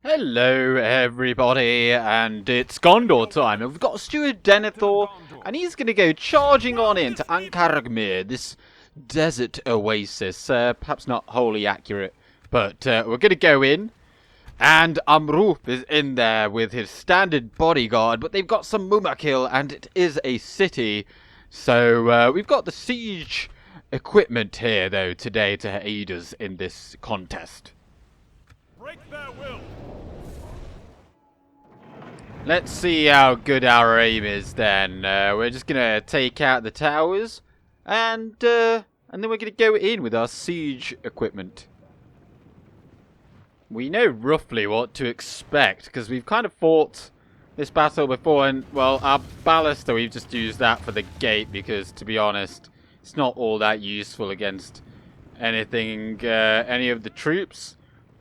Hello everybody, and it's Gondor time, and we've got Steward Denethor, and he's going to go charging on into Ancaragmir, this desert oasis. Perhaps not wholly accurate, but we're going to go in, and Amruf is in there with his standard bodyguard, but they've got some Mumakil, and it is a city, so we've got the siege equipment here, though, today to aid us in this contest. Break their will. Let's see how good our aim is then. We're just going to take out the towers and then we're going to go in with our siege equipment. We know roughly what to expect because we've kind of fought this battle before, and well, our ballista, we've just used that for the gate because, to be honest, it's not all that useful against anything, any of the troops.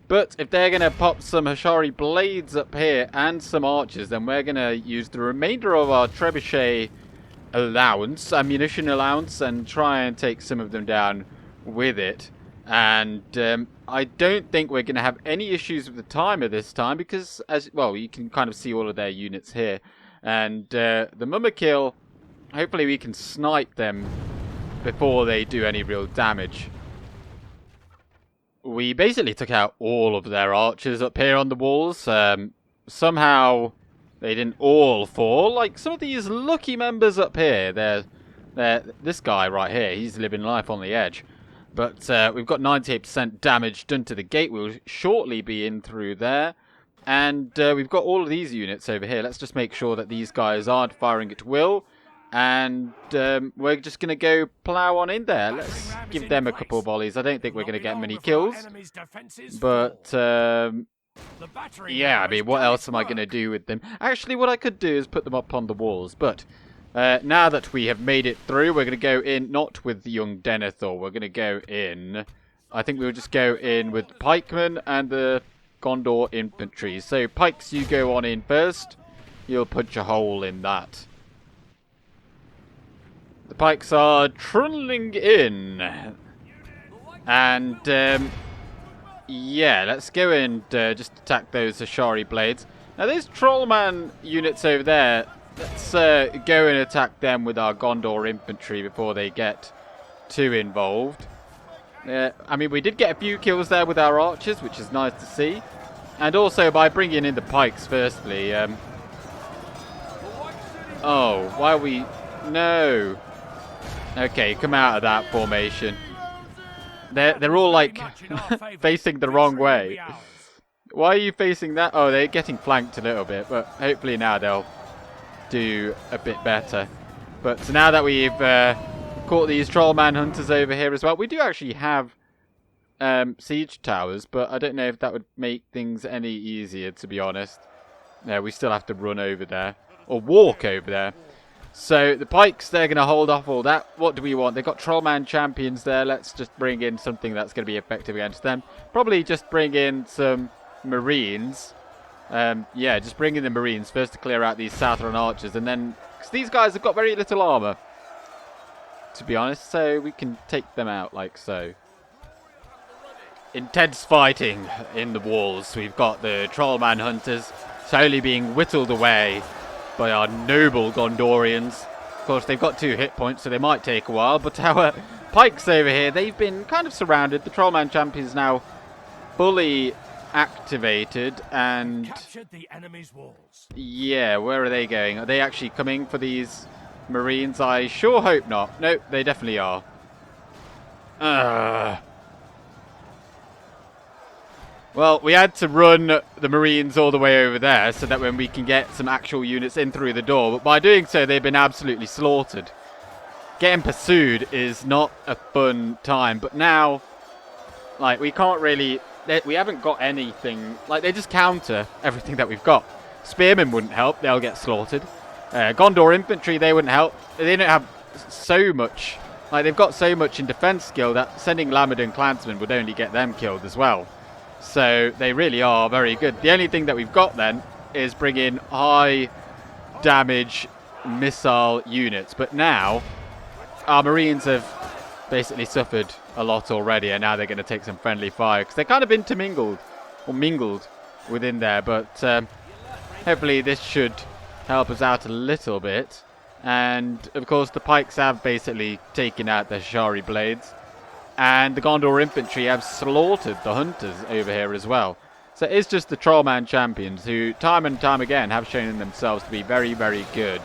But if they're going to pop some Hashari blades up here and some archers, then we're going to use the remainder of our trebuchet allowance, ammunition allowance, and try and take some of them down with it. And I don't think we're going to have any issues with the timer this time because, as well, you can kind of see all of their units here. And the Mumakil, hopefully we can snipe them before they do any real damage. We basically took out all of their archers up here on the walls. Somehow they didn't all fall. Like some of these lucky members up here. This guy right here, he's living life on the edge. But we've got 98% damage done to the gate. We'll shortly be in through there. And we've got all of these units over here. Let's just make sure that these guys aren't firing at will. And we're just going to go plow on in there. Let's give them a couple of volleys. I don't think we're going to get many kills. But, yeah, I mean, what else am I going to do with them? Actually, what I could do is put them up on the walls. But now that we have made it through, we're going to go in, not with the young Denethor. We're going to go in. I think we'll just go in with the pikemen and the Gondor infantry. So, pikes, you go on in first. You'll punch a hole in that. The pikes are trundling in. And, yeah, let's go and just attack those Hashari blades. Now, those Trollman units over there, let's go and attack them with our Gondor infantry before they get too involved. I mean, we did get a few kills there with our archers, which is nice to see. And also by bringing in the pikes, firstly. Oh, why are we... No. Okay, come out of that formation. They're all like facing the wrong way. Why are you facing that? Oh, they're getting flanked a little bit, but hopefully now they'll do a bit better. But so now that we've caught these Trollman hunters over here as well, we do actually have siege towers, but I don't know if that would make things any easier, to be honest. No, we still have to run over there or walk over there. So, the pikes, they're going to hold off all that. What do we want? They've got Trollman champions there. Let's just bring in something that's going to be effective against them. Probably just bring in some Marines. Yeah, just bring in the Marines first to clear out these Southron archers. And then, because these guys have got very little armor, to be honest. So, we can take them out like so. Intense fighting in the walls. We've got the Trollman hunters slowly being whittled away by our noble Gondorians. Of course, they've got 2 hit points, so they might take a while. But our pikes over here, they've been kind of surrounded. The Trollman champions now fully activated, and Captured the enemy's walls. yeah, where are they going? Are they actually coming for these Marines? I sure hope not. Nope, they definitely are. Well, we had to run the Marines all the way over there so that when we can get some actual units in through the door. But by doing so, they've been absolutely slaughtered. Getting pursued is not a fun time. But now, like, we can't really... We haven't got anything... Like, they just counter everything that we've got. Spearmen wouldn't help. They'll get slaughtered. Gondor infantry, they wouldn't help. They don't have so much... Like, they've got so much in defense skill that sending Lamadon clansmen would only get them killed as well. So they really are very good. The only thing that we've got then is bring in high damage missile units. But now our Marines have basically suffered a lot already, and now they're going to take some friendly fire because they're kind of intermingled or mingled within there, but hopefully this should help us out a little bit. And of course the pikes have basically taken out the Shari blades, and the Gondor infantry have slaughtered the hunters over here as well. So it's just the Trollman champions who time and time again have shown themselves to be very, very good.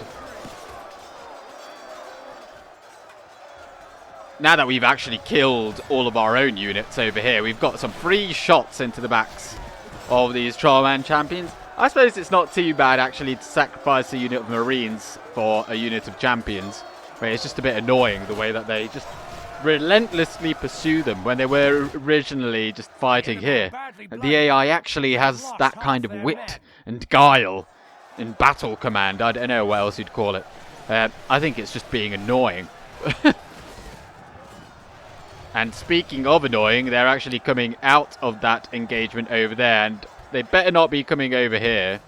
Now that we've actually killed all of our own units over here, we've got some free shots into the backs of these Trollman champions. I suppose it's not too bad actually to sacrifice a unit of Marines for a unit of champions. But it's just a bit annoying the way that they just relentlessly pursue them when they were originally just fighting here. The AI actually has that kind of wit and guile in battle command. I don't know what else you'd call it. I think it's just being annoying. And speaking of annoying, they're actually coming out of that engagement over there, and they better not be coming over here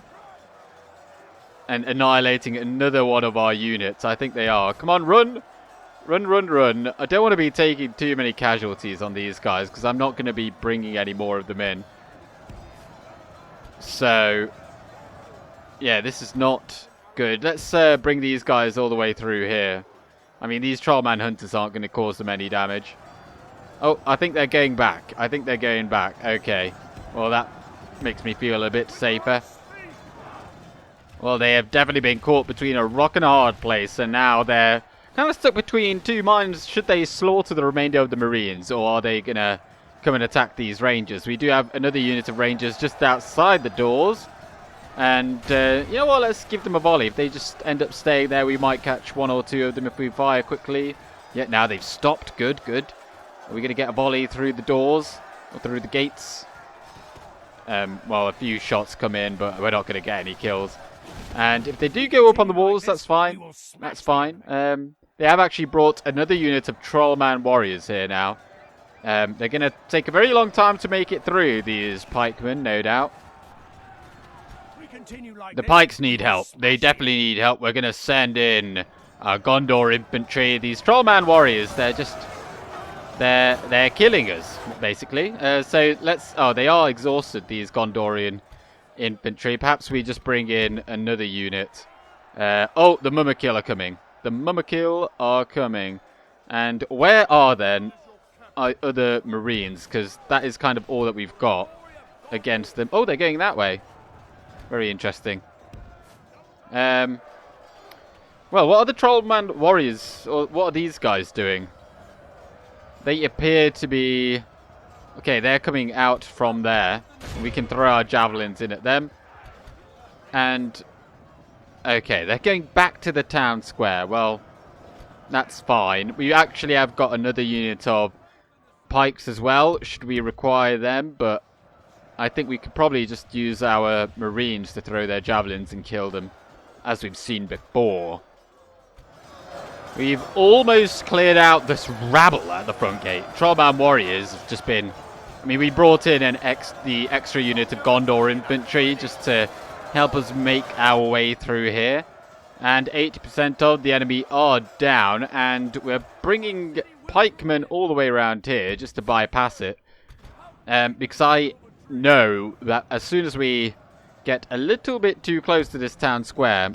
and annihilating another one of our units. I think they are. Come on, run! Run, run, run. I don't want to be taking too many casualties on these guys, because I'm not going to be bringing any more of them in. So, yeah, this is not good. Let's bring these guys all the way through here. I mean, these Trollman hunters aren't going to cause them any damage. Oh, I think they're going back. I think they're going back. Okay. Well, that makes me feel a bit safer. Well, they have definitely been caught between a rock and a hard place, and now they're kind of stuck between two minds. Should they slaughter the remainder of the Marines, or are they going to come and attack these Rangers? We do have another unit of Rangers just outside the doors. And, you know what, let's give them a volley. If they just end up staying there, we might catch one or two of them if we fire quickly. Yeah, now they've stopped. Good, good. Are we going to get a volley through the doors? Or through the gates? Well, a few shots come in, but we're not going to get any kills. And if they do go up on the walls, that's fine. That's fine. They have actually brought another unit of Trollman warriors here now. They're going to take a very long time to make it through, these pikemen, no doubt. The pikes need help. They definitely need help. We're going to send in Gondor infantry. These Trollman warriors, they're just... They're killing us, basically. So let's... Oh, they are exhausted, these Gondorian infantry. Perhaps we just bring in another unit. Oh, the Mumakil are coming. The Mumakil are coming. And where are then other Marines? Because that is kind of all that we've got against them. Oh, they're going that way. Very interesting. Well, what are the Trollman warriors? Or what are these guys doing? They appear to be... Okay, they're coming out from there. We can throw our javelins in at them. And... Okay, they're going back to the town square. Well, that's fine. We actually have got another unit of pikes as well, should we require them. But I think we could probably just use our Marines to throw their javelins and kill them, as we've seen before. We've almost cleared out this rabble at the front gate. Trollman warriors have just been... I mean, we brought in the extra unit of Gondor infantry just to help us make our way through here. And 80% of the enemy are down. And we're bringing pikemen all the way around here just to bypass it. Because I know that as soon as we get a little bit too close to this town square,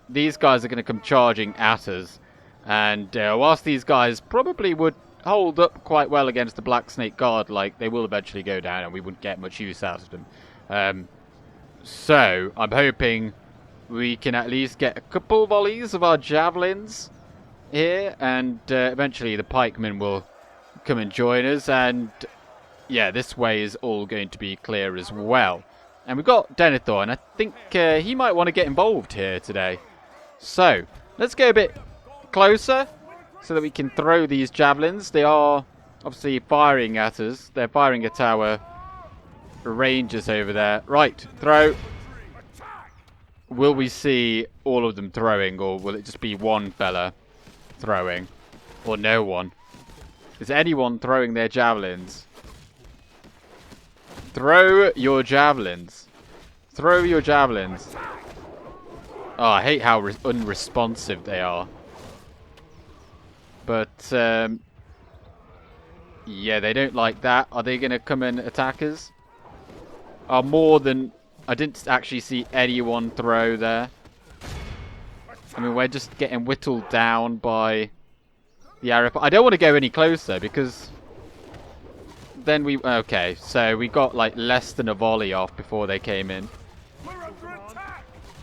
these guys are going to come charging at us. And whilst these guys probably would hold up quite well against the Black Snake Guard, like, they will eventually go down and we wouldn't get much use out of them. So, I'm hoping we can at least get a couple volleys of our javelins here, and eventually the pikemen will come and join us, and yeah, this way is all going to be clear as well. And we've got Denethor, and I think he might want to get involved here today. So, let's go a bit closer so that we can throw these javelins. They are obviously firing at us. They're firing at our Rangers over there. Right, throw. Will we see all of them throwing, or will it just be one fella throwing? Or no one? Is anyone throwing their javelins? Throw your javelins. Throw your javelins. Oh, I hate how unresponsive they are. But, yeah, they don't like that. Are they going to come and attack us? are more than... I didn't actually see anyone throw there. I mean, we're just getting whittled down by the arrow. I don't want to go any closer because then we... Okay, so we got like less than a volley off before they came in.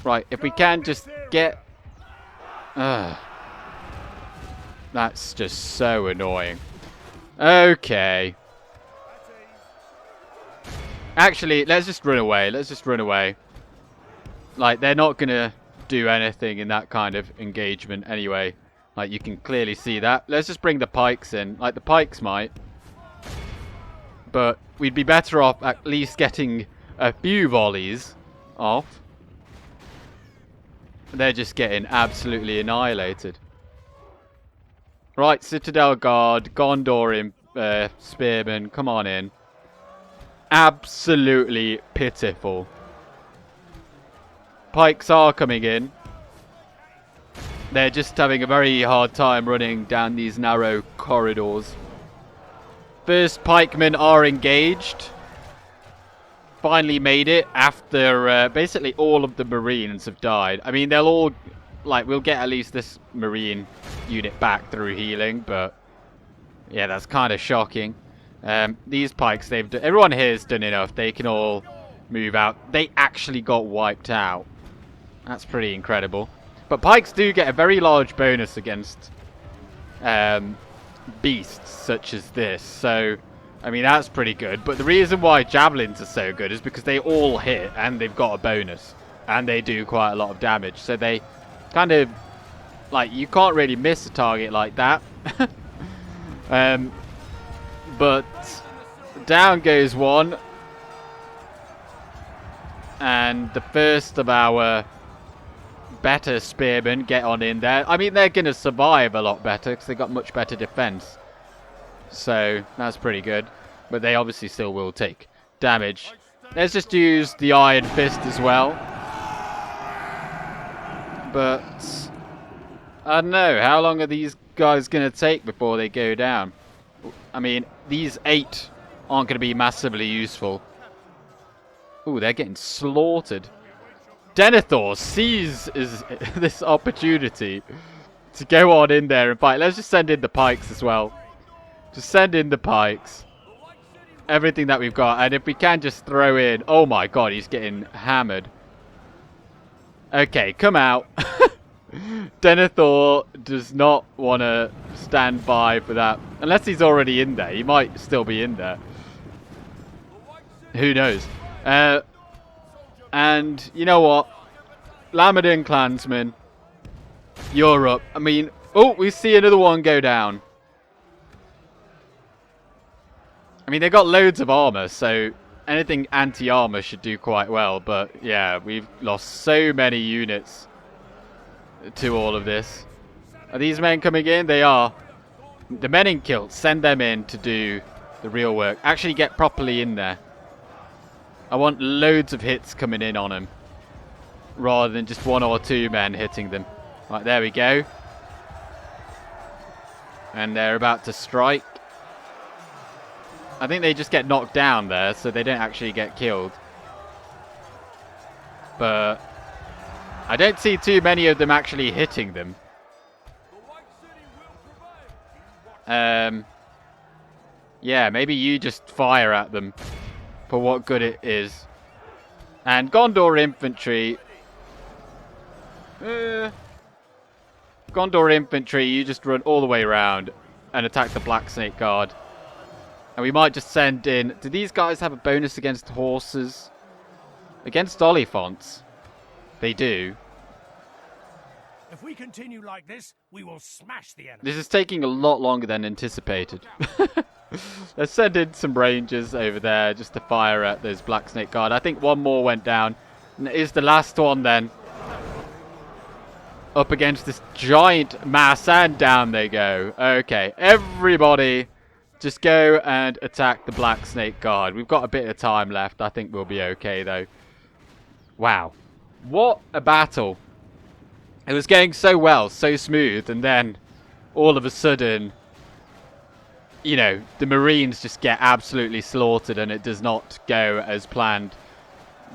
Right, if we can just get... That's just so annoying. Okay. Actually, let's just run away. Let's just run away. Like, they're not going to do anything in that kind of engagement anyway. Like, you can clearly see that. Let's just bring the pikes in. Like, the pikes might. But we'd be better off at least getting a few volleys off. They're just getting absolutely annihilated. Right, Citadel Guard, Gondor Spearmen, come on in. Absolutely pitiful. Pikes are coming in. They're just having a very hard time running down these narrow corridors. First pikemen are engaged. Finally made it after basically all of the Marines have died. I mean, they'll all... Like, we'll get at least this Marine unit back through healing, but... Yeah, that's kind of shocking. These pikes, everyone here has done enough. They can all move out. They actually got wiped out. That's pretty incredible. But pikes do get a very large bonus against beasts such as this. So, I mean, that's pretty good. But the reason why javelins are so good is because they all hit and they've got a bonus. And they do quite a lot of damage. So they kind of, like, you can't really miss a target like that. But down goes one. And the first of our better spearmen get on in there. I mean, they're going to survive a lot better because they've got much better defense. So, that's pretty good. But they obviously still will take damage. Let's just use the Iron Fist as well. But I don't know. How long are these guys going to take before they go down? I mean, these 8 aren't going to be massively useful. Ooh, they're getting slaughtered. Denethor sees this opportunity to go on in there and fight. Let's just send in the pikes as well. Just send in the pikes. Everything that we've got. And if we can just throw in... Oh my god, he's getting hammered. Okay, come out. Denethor does not want to stand by for that. Unless he's already in there. He might still be in there. Who knows? And you know what? Lamadin clansmen. You're up. I mean... Oh, we see another one go down. I mean, they got loads of armor, so anything anti-armor should do quite well. But yeah, we've lost so many units to all of this. Are these men coming in? They are. The men in kilts, send them in to do the real work. Actually get properly in there. I want loads of hits coming in on them, rather than just 1 or 2 men hitting them. Right, there we go. And they're about to strike. I think they just get knocked down there, so they don't actually get killed. But I don't see too many of them actually hitting them. Yeah, maybe you just fire at them for what good it is. And Gondor infantry... Gondor infantry, you just run all the way around and attack the Black Snake Guard. And we might just send in... Do these guys have a bonus against horses? Against Oliphants? They do. If we continue like this, we will smash the enemy. This is taking a lot longer than anticipated. Let's send in some rangers over there just to fire at those Black Snake Guard. I think one more went down. And it is the last one then. Up against this giant mass, and down they go. Okay, everybody just go and attack the Black Snake Guard. We've got a bit of time left. I think we'll be okay though. Wow. What a battle. It was going so well, so smooth, and then all of a sudden, you know, the Marines just get absolutely slaughtered and it does not go as planned.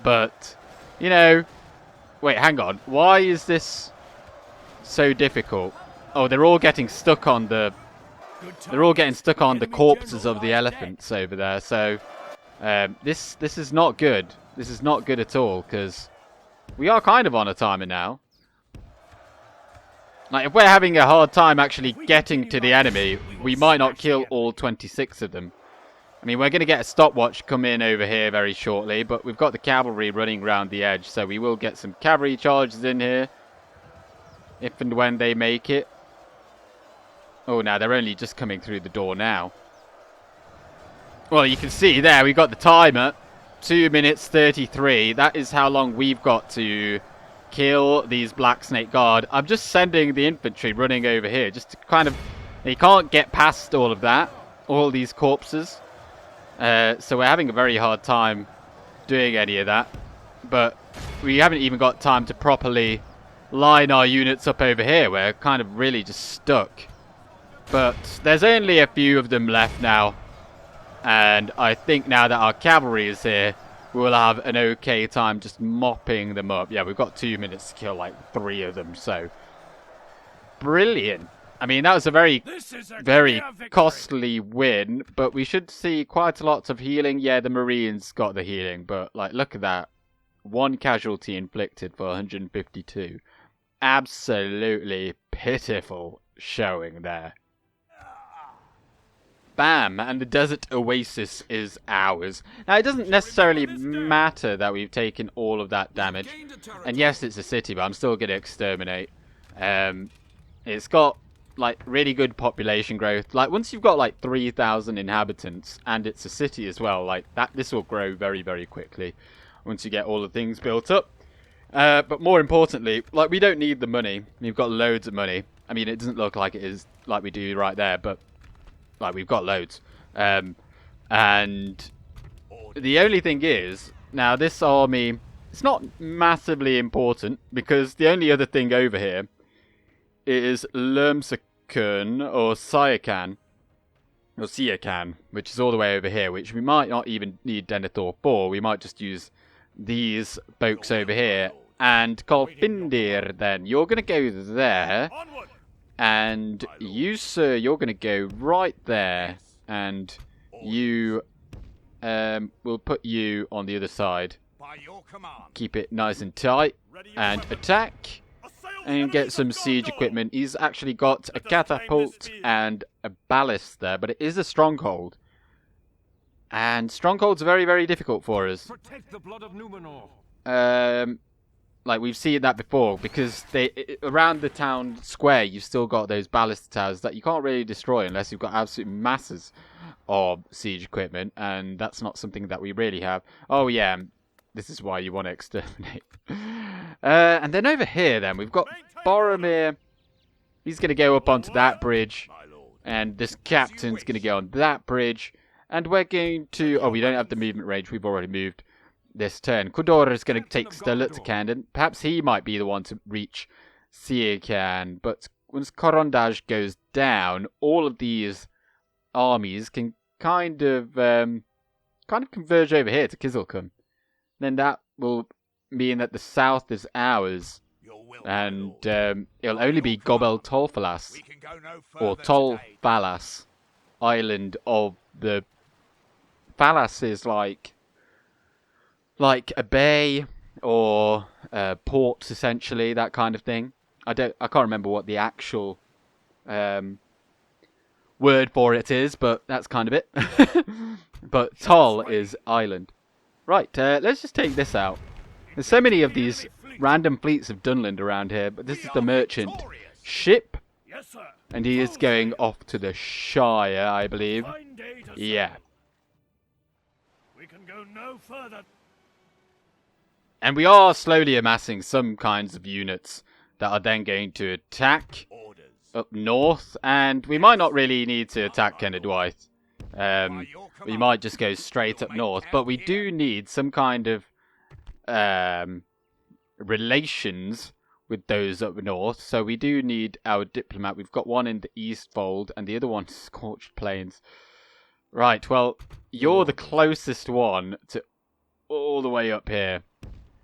But, you know... Wait, hang on. Why is this so difficult? Oh, they're all getting stuck on the... They're all getting stuck on the corpses of the elephants over there, so... this is not good. This is not good at all, because... We are kind of on a timer now. Like, if we're having a hard time actually getting to the enemy, we might not kill all 26 of them. I mean, we're going to get a stopwatch come in over here very shortly, but we've got the cavalry running around the edge, so we will get some cavalry charges in here. If and when they make it. Oh, now they're only just coming through the door now. Well, you can see there, we've got the timer. 2 minutes 33. That is how long we've got to kill these Black Snake Guard. I'm just sending the infantry running over here, just to kind of... They can't get past all of that, all these corpses. So we're having a very hard time doing any of that. But we haven't even got time to properly line our units up over here. We're kind of really just stuck. But there's only a few of them left now. And I think now that our cavalry is here, we'll have an okay time just mopping them up. Yeah, we've got 2 minutes to kill like 3 of them, so... Brilliant. I mean, that was a very costly win, but we should see quite a lot of healing. Yeah, the Marines got the healing, but like, look at that. 1 casualty inflicted for 152. Absolutely pitiful showing there. Bam, and the desert oasis is ours. Now, it doesn't necessarily matter that we've taken all of that damage. And yes, it's a city, but I'm still going to exterminate. It's got, like, really good population growth. Like, once you've got, like, 3,000 inhabitants, and it's a city as well, like, this will grow very, very quickly once you get all the things built up. But more importantly, like, we don't need the money. We've got loads of money. I mean, it doesn't look like it is like we do right there, but... Like, we've got loads. And the only thing is, now this army, it's not massively important, because the only other thing over here is Lermsakun or Siakan, which is all the way over here, which we might not even need Denethor for. We might just use these folks over here. And Kolfindir, then, you're going to go there. And you, sir, you're going to go right there. And you, we'll put you on the other side. Keep it nice and tight. And attack. And get some siege equipment. He's actually got a catapult and a ballast there. But it is a stronghold. And strongholds are very, very difficult for us. Protect the blood of Numenor. Like, we've seen that before, because around the town square, you've still got those ballista towers that you can't really destroy unless you've got absolute masses of siege equipment, and that's not something that we really have. Oh, yeah, this is why you want to exterminate. And then over here, then, we've got Boromir. He's going to go up onto that bridge, and this captain's going to go on that bridge, and we're going to... Oh, we don't have the movement range. We've already moved. This turn. Gondor is going to take Stella to Khand. Perhaps he might be the one to reach Siakan. But once Corondage goes down, all of these armies can kind of converge over here to Kizilcum. Then that will mean that the south is ours. And it'll only be Gobel Tolfalas. Or Tolfalas. Island of the... Falas is like a bay or ports, essentially, that kind of thing. I can't remember what the actual word for it is, but that's kind of it. But Tol is island. Right, let's just take this out. There's so many of these random fleets of Dunland around here, but this is the merchant ship. And he is going off to the Shire, I believe. Yeah. We can go no further. And we are slowly amassing some kinds of units that are then going to attack up north. And we might not really need to attack Kennedwythe. We might just go straight up north. But we do need some kind of relations with those up north. So we do need our diplomat. We've got one in the Eastfold and the other one Scorched Plains. Right, well, you're the closest one to all the way up here.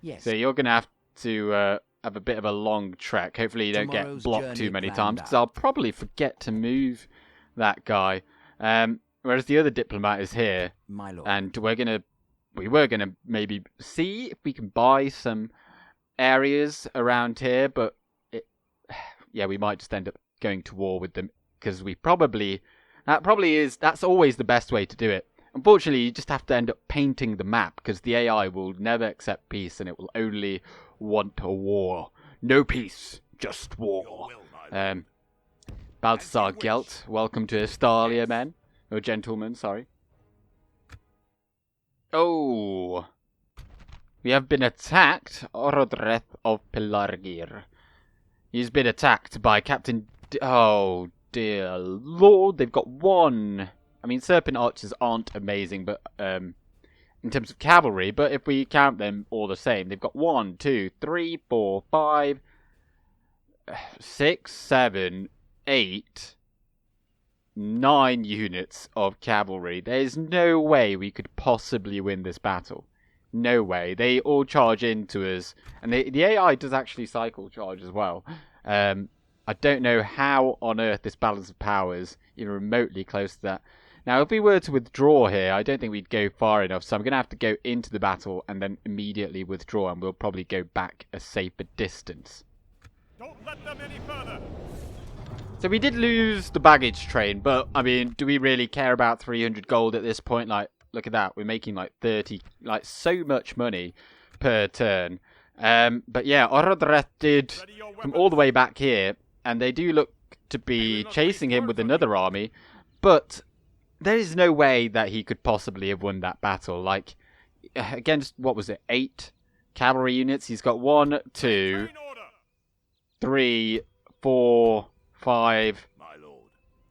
Yes. So you're going to have to have a bit of a long trek. Hopefully you don't get Tomorrow's blocked too journey many planned times, because out. I'll probably forget to move that guy. Whereas the other diplomat is here, My lord. and we were gonna maybe see if we can buy some areas around here, but yeah, we might just end up going to war with them, because that's always the best way to do it. Unfortunately, you just have to end up painting the map, because the AI will never accept peace, and it will only want a war. No peace, just war. Balthazar Gelt, welcome to Estalia, men. Or gentlemen, sorry. Oh. We have been attacked. Orodreth of Pelargir. He's been attacked by Captain... Oh, dear lord. They've got one. I mean, Serpent Archers aren't amazing, but in terms of cavalry, but if we count them all the same, they've got 1, 2, 3, 4, 5, 6, 7, 8, 9 units of cavalry. There's no way we could possibly win this battle. No way. They all charge into us, and the AI does actually cycle charge as well. I don't know how on earth this balance of power is even remotely close to that. Now, if we were to withdraw here, I don't think we'd go far enough, so I'm going to have to go into the battle and then immediately withdraw, and we'll probably go back a safer distance. Don't let them any further. So we did lose the baggage train, but, I mean, do we really care about 300 gold at this point? Like, look at that. We're making, like, 30, like, so much money per turn. But, yeah, Orodreth did come all the way back here, and they do look to be chasing him with another army, but there is no way that he could possibly have won that battle. Like, against, what was it, 8 cavalry units? He's got 1, 2, 3, 4, 5,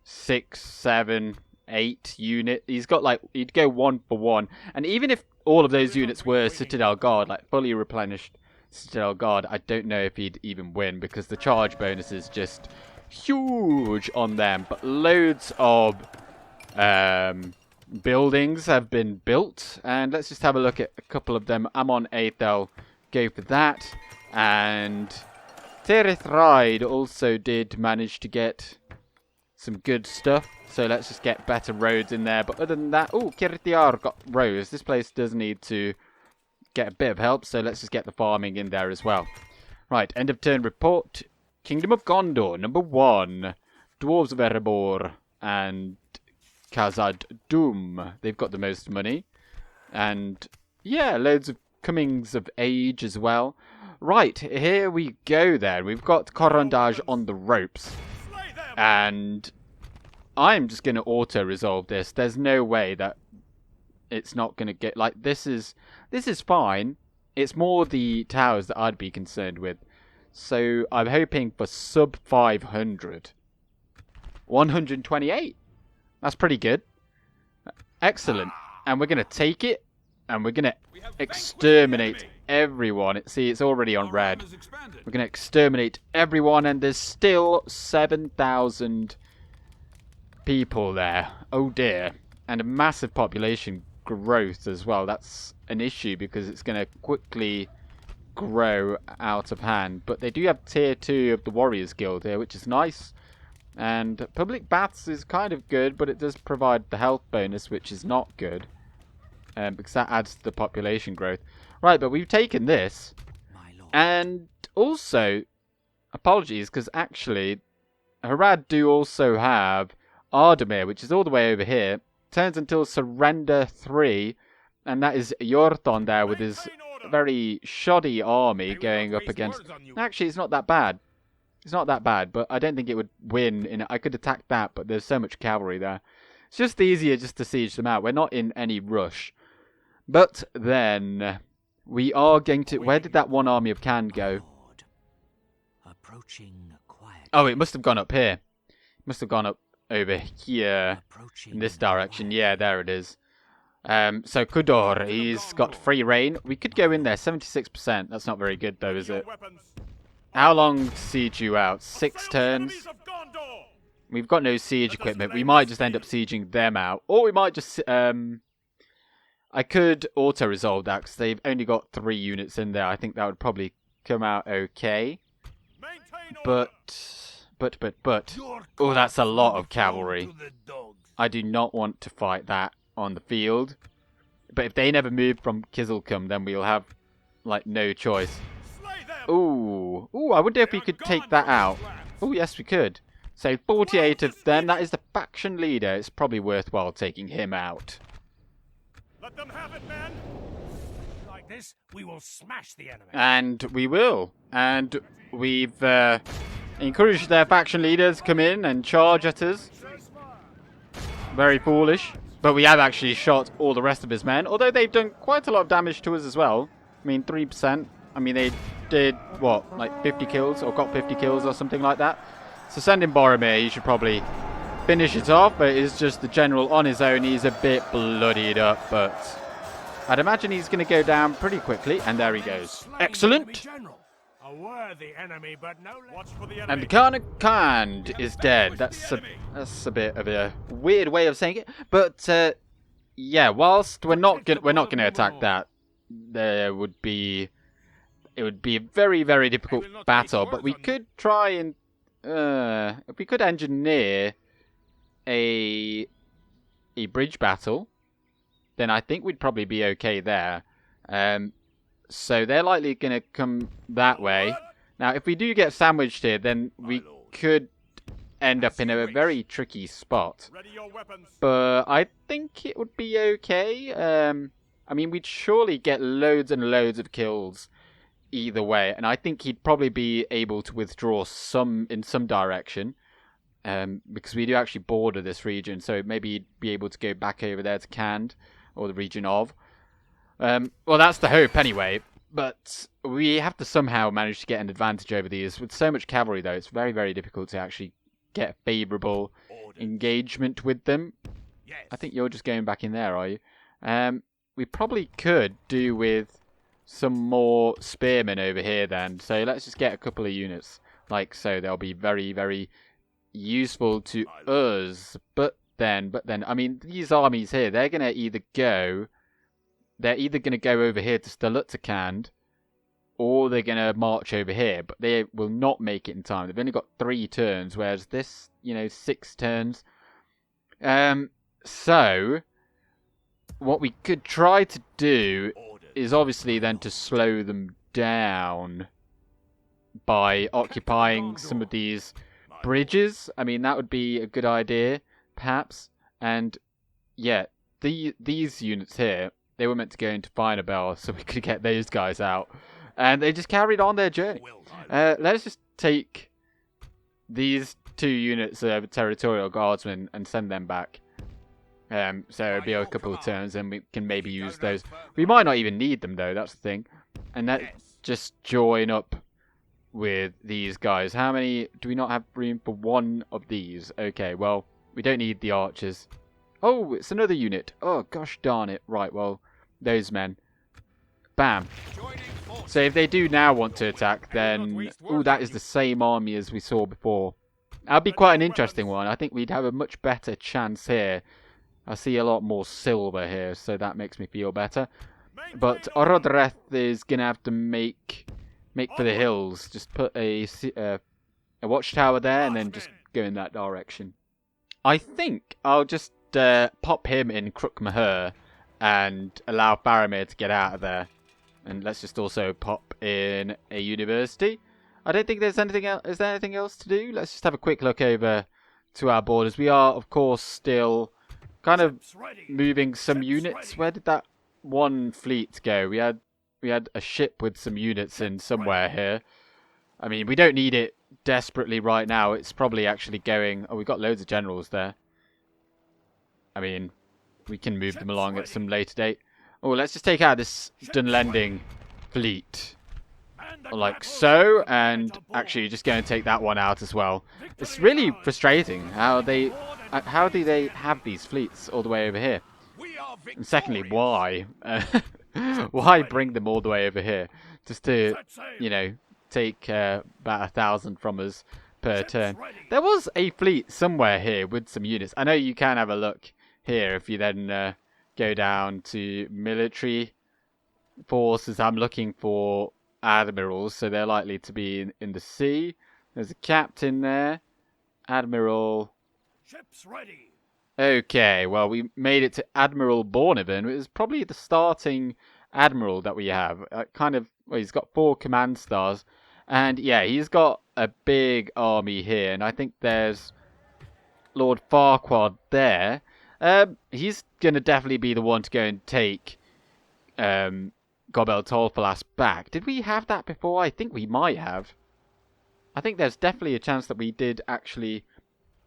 6, 7, 8 unit. He's got, like, he'd go 1 for 1. And even if all of those units were Citadel Guard, like fully replenished Citadel Guard, I don't know if he'd even win, because the charge bonus is just huge on them. But loads of buildings have been built, and let's just have a look at a couple of them. I'm on 8th, I'll go for that. And Tirith Ride also did manage to get some good stuff, so let's just get better roads in there. But other than that, oh, Kiritiar got roads. This place does need to get a bit of help, so let's just get the farming in there as well. Right, end of turn report. Kingdom of Gondor, number 1. Dwarves of Erebor and Khazad Dûm. They've got the most money. And, yeah, loads of comings of age as well. Right, here we go then. We've got Corondage on the ropes. And I'm just going to auto-resolve this. There's no way that it's not going to get... Like, this is fine. It's more the towers that I'd be concerned with. So, I'm hoping for sub 500. 128. That's pretty good. Excellent. And we're going to take it. And we're going to exterminate everyone. See, it's already on red. We're going to exterminate everyone. And there's still 7,000 people there. Oh dear. And a massive population growth as well. That's an issue, because it's going to quickly grow out of hand. But they do have tier 2 of the Warriors Guild here, which is nice. And public baths is kind of good, but it does provide the health bonus, which is not good, because that adds to the population growth. Right, but we've taken this. And also, apologies, because actually Harad do also have Ardamir, which is all the way over here. Turns until surrender 3, and that is Yorthon there with his very shoddy army going up against... Actually, it's not that bad. It's not that bad, but I don't think it would win. I could attack that, but there's so much cavalry there. It's just easier just to siege them out. We're not in any rush. But then we are going to... Where did that one army of Khand go? Oh, it must have gone up here. It must have gone up over here in this direction. Yeah, there it is. So Kudor, he's got free reign. We could go in there, 76%. That's not very good though, is it? How long to siege you out? 6 turns? We've got no siege equipment. We might just end up sieging them out. Or we might just... I could auto-resolve that because they've only got 3 units in there. I think that would probably come out okay. But... Oh, that's a lot of cavalry. I do not want to fight that on the field. But if they never move from Kisilcum, then we'll have, like, no choice. Ooh. Ooh, I wonder if we could take that out. Oh, yes, we could. So 48 of them. That is the faction leader. It's probably worthwhile taking him out. Let them have it, men. Like this, we will smash the enemy. And we will. And we've encouraged their faction leaders to come in and charge at us. Very foolish. But we have actually shot all the rest of his men. Although they've done quite a lot of damage to us as well. I mean, 3%. I mean, they did, what, like 50 kills? Or got 50 kills or something like that. So send in Boromir. He should probably finish it off. But it's just the general on his own. He's a bit bloodied up. But I'd imagine he's going to go down pretty quickly. And there he goes. Excellent. A worthy enemy, but no less. Watch for the And enemy. Khand is dead. That's a bit of a weird way of saying it. But yeah, whilst we're not gonna attack that, it would be a very, very difficult battle. But we could try and if we could engineer a bridge battle, then I think we'd probably be okay there. So they're likely going to come that way. Now, if we do get sandwiched here, then we could end up in a very tricky spot. But I think it would be okay. I mean, we'd surely get loads and loads of kills either way. And I think he'd probably be able to withdraw in some direction. Because we do actually border this region. So maybe he'd be able to go back over there to Khand, or the region of. Well, that's the hope anyway, but we have to somehow manage to get an advantage over these. With so much cavalry, though, it's very, very difficult to actually get a favourable engagement with them. Yes. I think you're just going back in there, are you? We probably could do with some more spearmen over here then. So let's just get a couple of units like so. They'll be very, very useful to us. But then, I mean, these armies here, they're going to either go... They're either going to go over here to Khand, or they're going to march over here. But they will not make it in time. They've only got 3 turns, whereas this, 6 turns. So, what we could try to do is obviously then to slow them down by occupying some of these bridges. I mean, that would be a good idea, perhaps. And, yeah, these units here... They were meant to go into Finabel so we could get those guys out. And they just carried on their journey. Let's just take these 2 units of territorial guardsmen and send them back. So it'll be a couple of turns and we can maybe use those. We might not even need them though, that's the thing. And let's just join up with these guys. How many? Do we not have room for 1 of these? Okay, well, we don't need the archers. Oh, it's another unit. Oh, gosh darn it. Right, well, those men. Bam. So if they do now want to attack, then... Ooh, that is the same army as we saw before. That'd be quite an interesting one. I think we'd have a much better chance here. I see a lot more silver here, so that makes me feel better. But Orodreth is going to have to make for the hills. Just put a watchtower there and then just go in that direction. I think I'll just... pop him in Uruk-hai and allow Faramir to get out of there. And let's just also pop in a university. I don't think there's anything else. Is there anything else to do? Let's just have a quick look over to our borders. We are, of course, still kind of moving some units. Where did that one fleet go? We had a ship with some units in somewhere here. I mean, we don't need it desperately right now. It's probably actually going... Oh, we've got loads of generals there. I mean, we can move them along at some later date. Oh, let's just take out this Dunlending fleet. Like so, and actually just go and take that one out as well. It's really frustrating how do they have these fleets all the way over here? And secondly, why? Why bring them all the way over here? Just to, take about 1,000 from us per turn. There was a fleet somewhere here with some units. I know you can have a look here if you then go go down to military forces. I'm looking for admirals, so they're likely to be in the sea. There's a captain there. Admiral. Ships ready. Okay, well, we made it to Admiral Bornevin. It was probably the starting admiral that we have. Well, he's got 4 command stars. And yeah, he's got a big army here. And I think there's Lord Farquaad there. He's going to definitely be the one to go and take Gobel Tolfalas back. Did we have that before? I think we might have. I think there's definitely a chance that we did actually.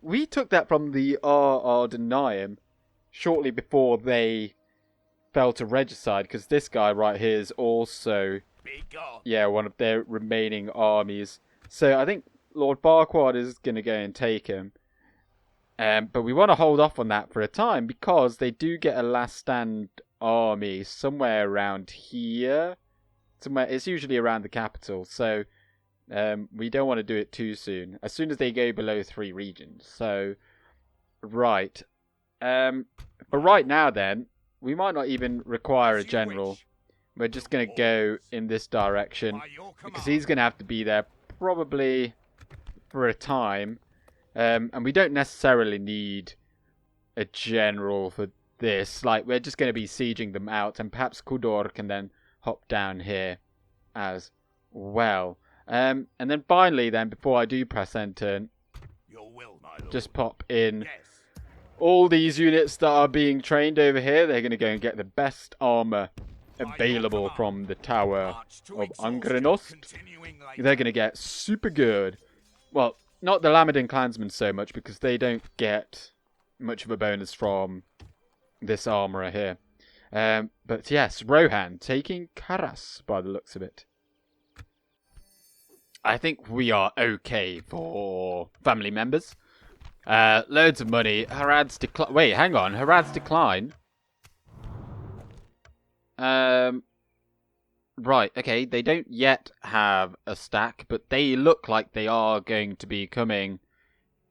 We took that from the Ardenaim shortly before they fell to regicide, because this guy right here is also, yeah, one of their remaining armies. So I think Lord Farquaad is going to go and take him. But we want to hold off on that for a time, because they do get a last stand army somewhere around here. It's usually around the capital, so we don't want to do it too soon. As soon as they go below 3 regions. So, right. But right now then, we might not even require a general. We're just going to go in this direction, because he's going to have to be there probably for a time. And we don't necessarily need a general for this. Like, we're just going to be sieging them out, and perhaps Kudor can then hop down here as well. And then finally, then, before I do press enter, just pop in all these units that are being trained over here. They're going to go and get the best armor available from the Tower of Angrenost. They're going to get super good. Well, not the Lamadin clansmen so much, because they don't get much of a bonus from this armorer here. But yes, Rohan taking Karas by the looks of it. I think we are okay for family members. Loads of money. Harad's decline. Wait, hang on. Harad's decline. Right, okay. They don't yet have a stack, but they look like they are going to be coming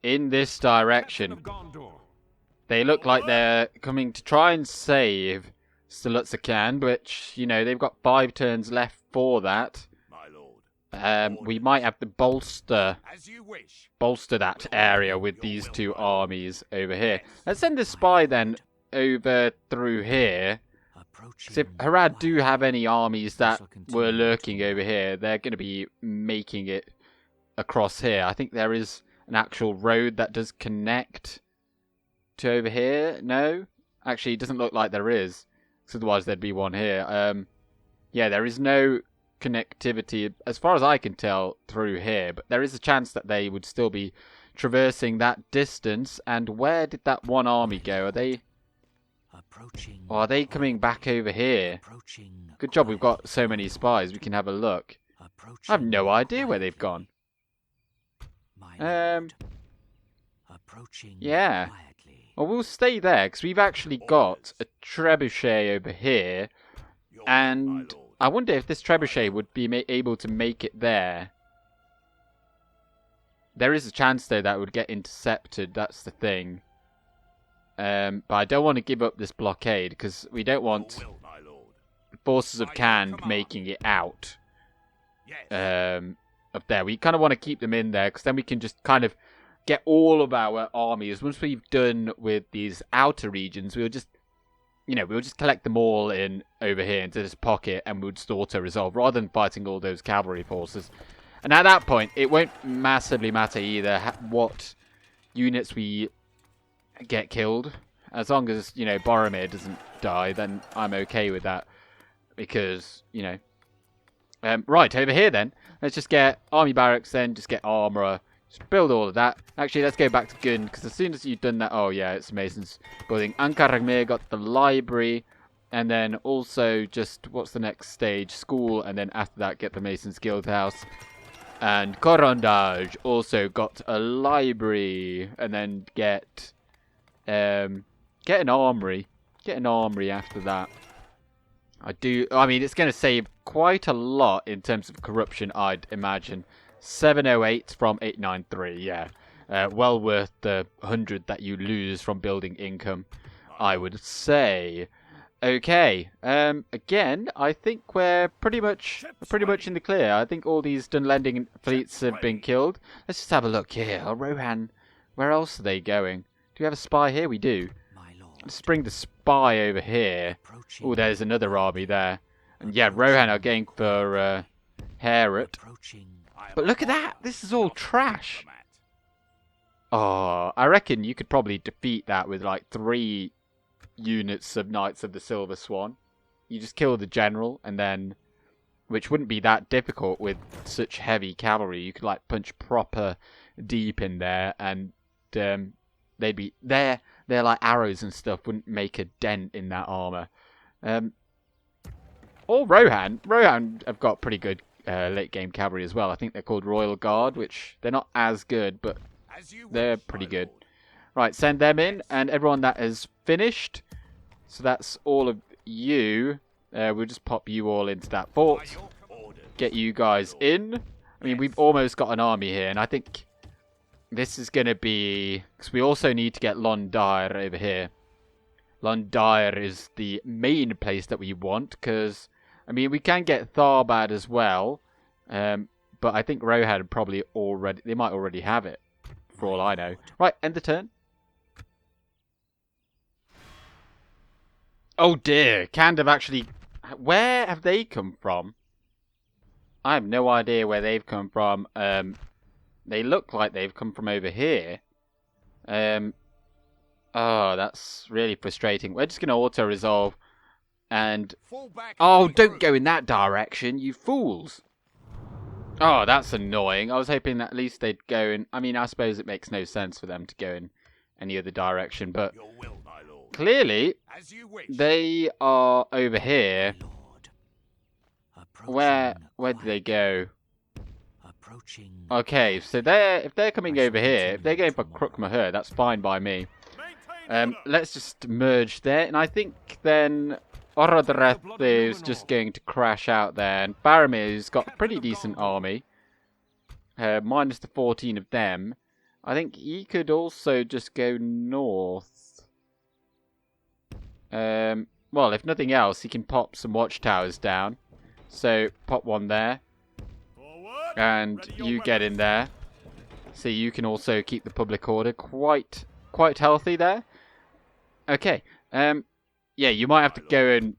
in this direction. They look like they're coming to try and save Stelutzer-Khand, which, you know, they've got 5 turns left for that. We might have to bolster that area with these 2 armies over here. Let's send a spy then over through here. Because if Harad do have any armies that were lurking over here, they're going to be making it across here. I think there is an actual road that does connect to over here. No? Actually, it doesn't look like there is. Because otherwise there'd be one here. Yeah, there is no connectivity, as far as I can tell, through here, but there is a chance that they would still be traversing that distance. And where did that one army go? Are they coming back over here? Good job we've got so many spies, we can have a look. I have no idea where they've gone. Yeah, well, we'll stay there, because we've actually got a trebuchet over here, and I wonder if this trebuchet would be able to make it there. There is a chance, though, that it would get intercepted. That's the thing. But I don't want to give up this blockade, because we don't want forces of Khand making it out up there. We kind of want to keep them in there, because then we can just kind of get all of our armies. Once we've done with these outer regions, we'll just collect them all in over here into this pocket, and we'll just auto-resolve, rather than fighting all those cavalry forces. And at that point, it won't massively matter either what units we get killed. As long as, you know, Boromir doesn't die, then I'm okay with that. Because, you know... right, over here then. Let's just get army barracks then, just get armourer. Just build all of that. Actually, let's go back to Gun, because as soon as you've done that... Oh, yeah, it's Mason's building. Ankaragmir got the library. And then also just... What's the next stage? School. And then after that, get the Mason's Guild House. And Corondage also got a library. And then get an armory. Get an armory after that. I mean, it's going to save quite a lot in terms of corruption, I'd imagine. 708 from 893, yeah. Well worth the 100 that you lose from building income, I would say. Okay. Again, I think we're pretty much in the clear. I think all these Dunlending fleets have been killed. Let's just have a look here. Oh, Rohan, where else are they going? Do we have a spy here? We do. Let's bring the spy over here. Oh, there's another army there. And yeah, Rohan are going for Harad. But look at that! This is all trash. Oh, I reckon you could probably defeat that with like 3 units of Knights of the Silver Swan. You just kill the general, and then, which wouldn't be that difficult with such heavy cavalry. You could like punch proper deep in there, and they'd be there. They're like arrows and stuff wouldn't make a dent in that armor. Or Rohan have got pretty good late game cavalry as well. I think they're called Royal Guard, which they're not as good, but they're pretty good. Right, send them in, and everyone that has finished. So that's all of you. We'll just pop you all into that fort. Get you guys in. I mean, we've almost got an army here, and I think this is going to be... because we also need to get Londair over here. Londair is the main place that we want, because, I mean, we can get Tharbad as well. But I think Rohan probably already... they might already have it, for all I know. Right, end the turn. Oh dear, Khand have actually... where have they come from? I have no idea where they've come from. They look like they've come from over here. Oh, that's really frustrating. We're just going to auto-resolve. And... oh, don't go in that direction, you fools! Oh, that's annoying. I was hoping that at least they'd go in... I mean, I suppose it makes no sense for them to go in any other direction, but... clearly, they are over here. Where did they go? Okay, so if they're coming over here, if they're going for Crook-Mahur, that's fine by me. Let's just merge there, and I think then Orodreth is just going to crash out there, and Faramir's got a pretty decent army, minus the 14 of them. I think he could also just go north. Well, if nothing else, he can pop some watchtowers down. So, pop one there. And you get in there. So you can also keep the public order quite healthy there. Okay. Yeah, you might have to go and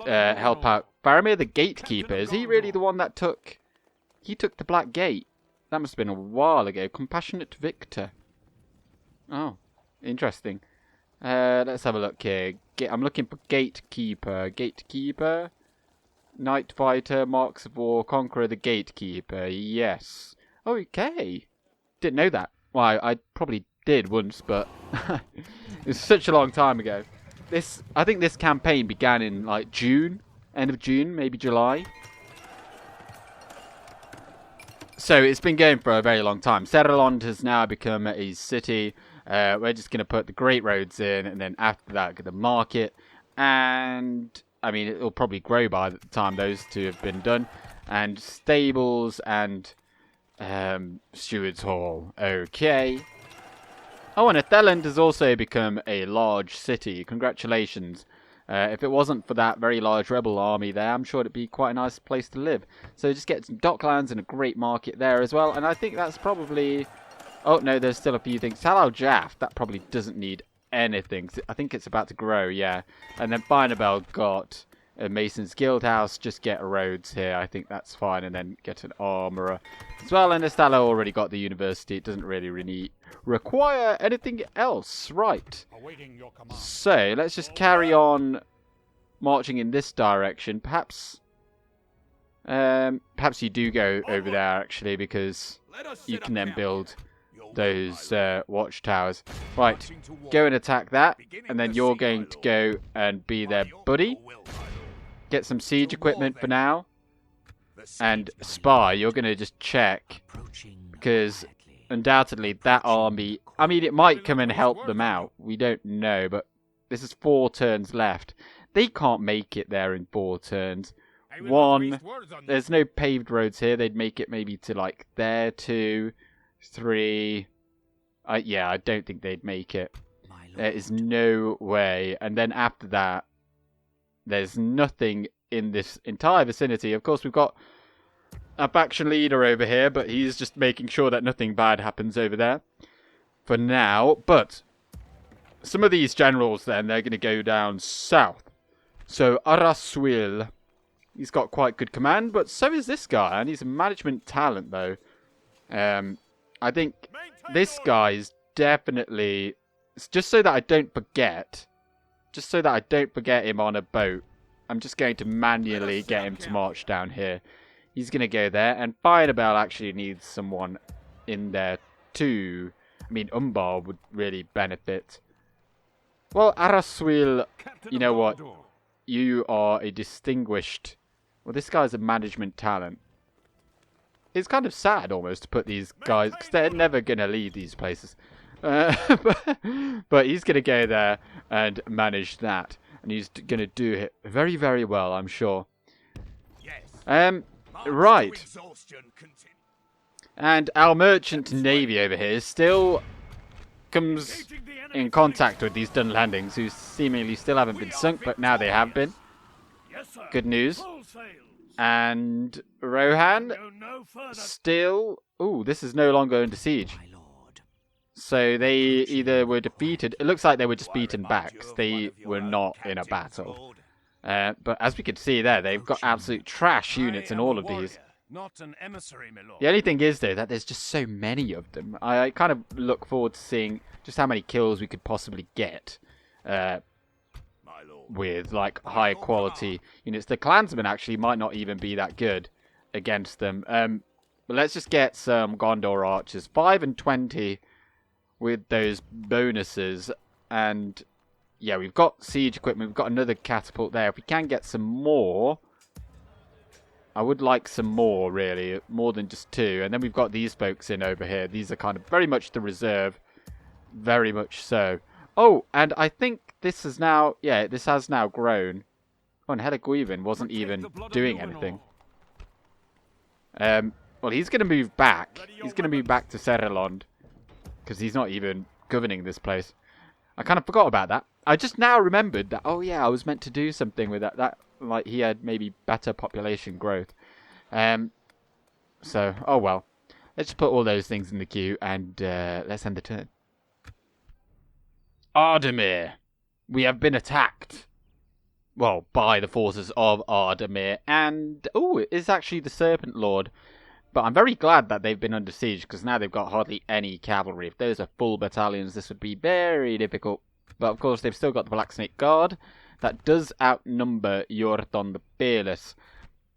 help out Faramir, the gatekeeper. Is he really the one that took... he took the Black Gate? That must have been a while ago. Compassionate Victor. Oh, interesting. Let's have a look here. I'm looking for Gatekeeper. Gatekeeper. Night Fighter, Marks of War, Conqueror the Gatekeeper. Yes. Okay. Didn't know that. Well, I probably did once, but it's such a long time ago. I think this campaign began in like June. End of June, maybe July. So it's been going for a very long time. Seralond has now become a city. We're just going to put the Great Roads in, and then after that, get the market. And, I mean, it'll probably grow by the time those two have been done. And stables and Steward's Hall. Okay. Oh, and Elendil has also become a large city. Congratulations. If it wasn't for that very large rebel army there, I'm sure it'd be quite a nice place to live. So just get some docklands and a great market there as well. And I think that's probably... oh, no, there's still a few things. Tal Al Jaff, that probably doesn't need anything. I think it's about to grow, yeah. And then Binabel got a Mason's Guild House. Just get a roads here. I think that's fine. And then get an armourer as well. And Estella already got the university. It doesn't really require anything else. Right. So, let's just carry on marching in this direction. Perhaps you do go over there, actually, because you can then build those watchtowers. Right, go and attack that, and then you're going to go and be their buddy. Get some siege equipment for now. And spy, you're going to just check, because undoubtedly that army, I mean, it might come and help them out. We don't know, but this is 4 turns left. They can't make it there in 4 turns. 1, there's no paved roads here. They'd make it maybe to like there. 2, 3. Yeah, I don't think they'd make it. There is no way. And then after that, there's nothing in this entire vicinity. Of course, we've got a faction leader over here, but he's just making sure that nothing bad happens over there for now. But some of these generals, then, they're going to go down south. So Araswil, he's got quite good command, but so is this guy, and he's a management talent, though. I think this guy's definitely, just so that I don't forget him on a boat, I'm just going to manually get him to march down here. He's going to go there, and Firebell actually needs someone in there too. I mean, Umbar would really benefit. Well, Araswil, you know what? You are a distinguished... Well, this guy's a management talent. It's kind of sad, almost, to put these guys... Because they're never going to lead these places. But he's going to go there and manage that. And he's going to do it very, very well, I'm sure. Right. And our merchant navy over here still comes in contact with these dun landings, who seemingly still haven't been sunk, but now they have been. Good news. And Rohan still... Ooh, this is no longer under siege. So they either were defeated... It looks like they were just beaten back. They were not in a battle. But as we can see there, they've got absolute trash units in all of these. The only thing is, though, that there's just so many of them. I kind of look forward to seeing just how many kills we could possibly get with, like, high quality units. The clansmen actually might not even be that good against them. But let's just get some Gondor archers. 5 and 20 with those bonuses. And, yeah, we've got siege equipment. We've got another catapult there. If we can get some more... I would like some more, really. More than just 2. And then we've got these folks in over here. These are kind of very much the reserve. Very much so. Oh, and I think this is now... Yeah, this has now grown. Oh, and Helaguivin wasn't even doing anything. Well, he's going to move back. He's going to move back to Serelond. Because he's not even governing this place. I kind of forgot about that. I just now remembered that, oh yeah, I was meant to do something with that. Like, he had maybe better population growth. So, oh well. Let's just put all those things in the queue and let's end the turn. Ardamir. We have been attacked. Well, by the forces of Ardamir. And, oh, it's actually the Serpent Lord. But I'm very glad that they've been under siege, because now they've got hardly any cavalry. If those are full battalions, this would be very difficult. But, of course, they've still got the Black Snake Guard. That does outnumber Yorthon the Fearless.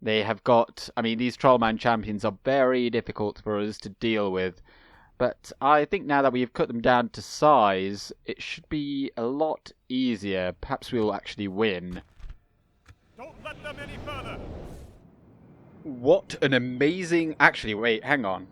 They have got... I mean, these Trollman champions are very difficult for us to deal with. But I think now that we've cut them down to size, it should be a lot easier. Perhaps we'll actually win. Don't let them any further. What an amazing... Actually, wait, hang on.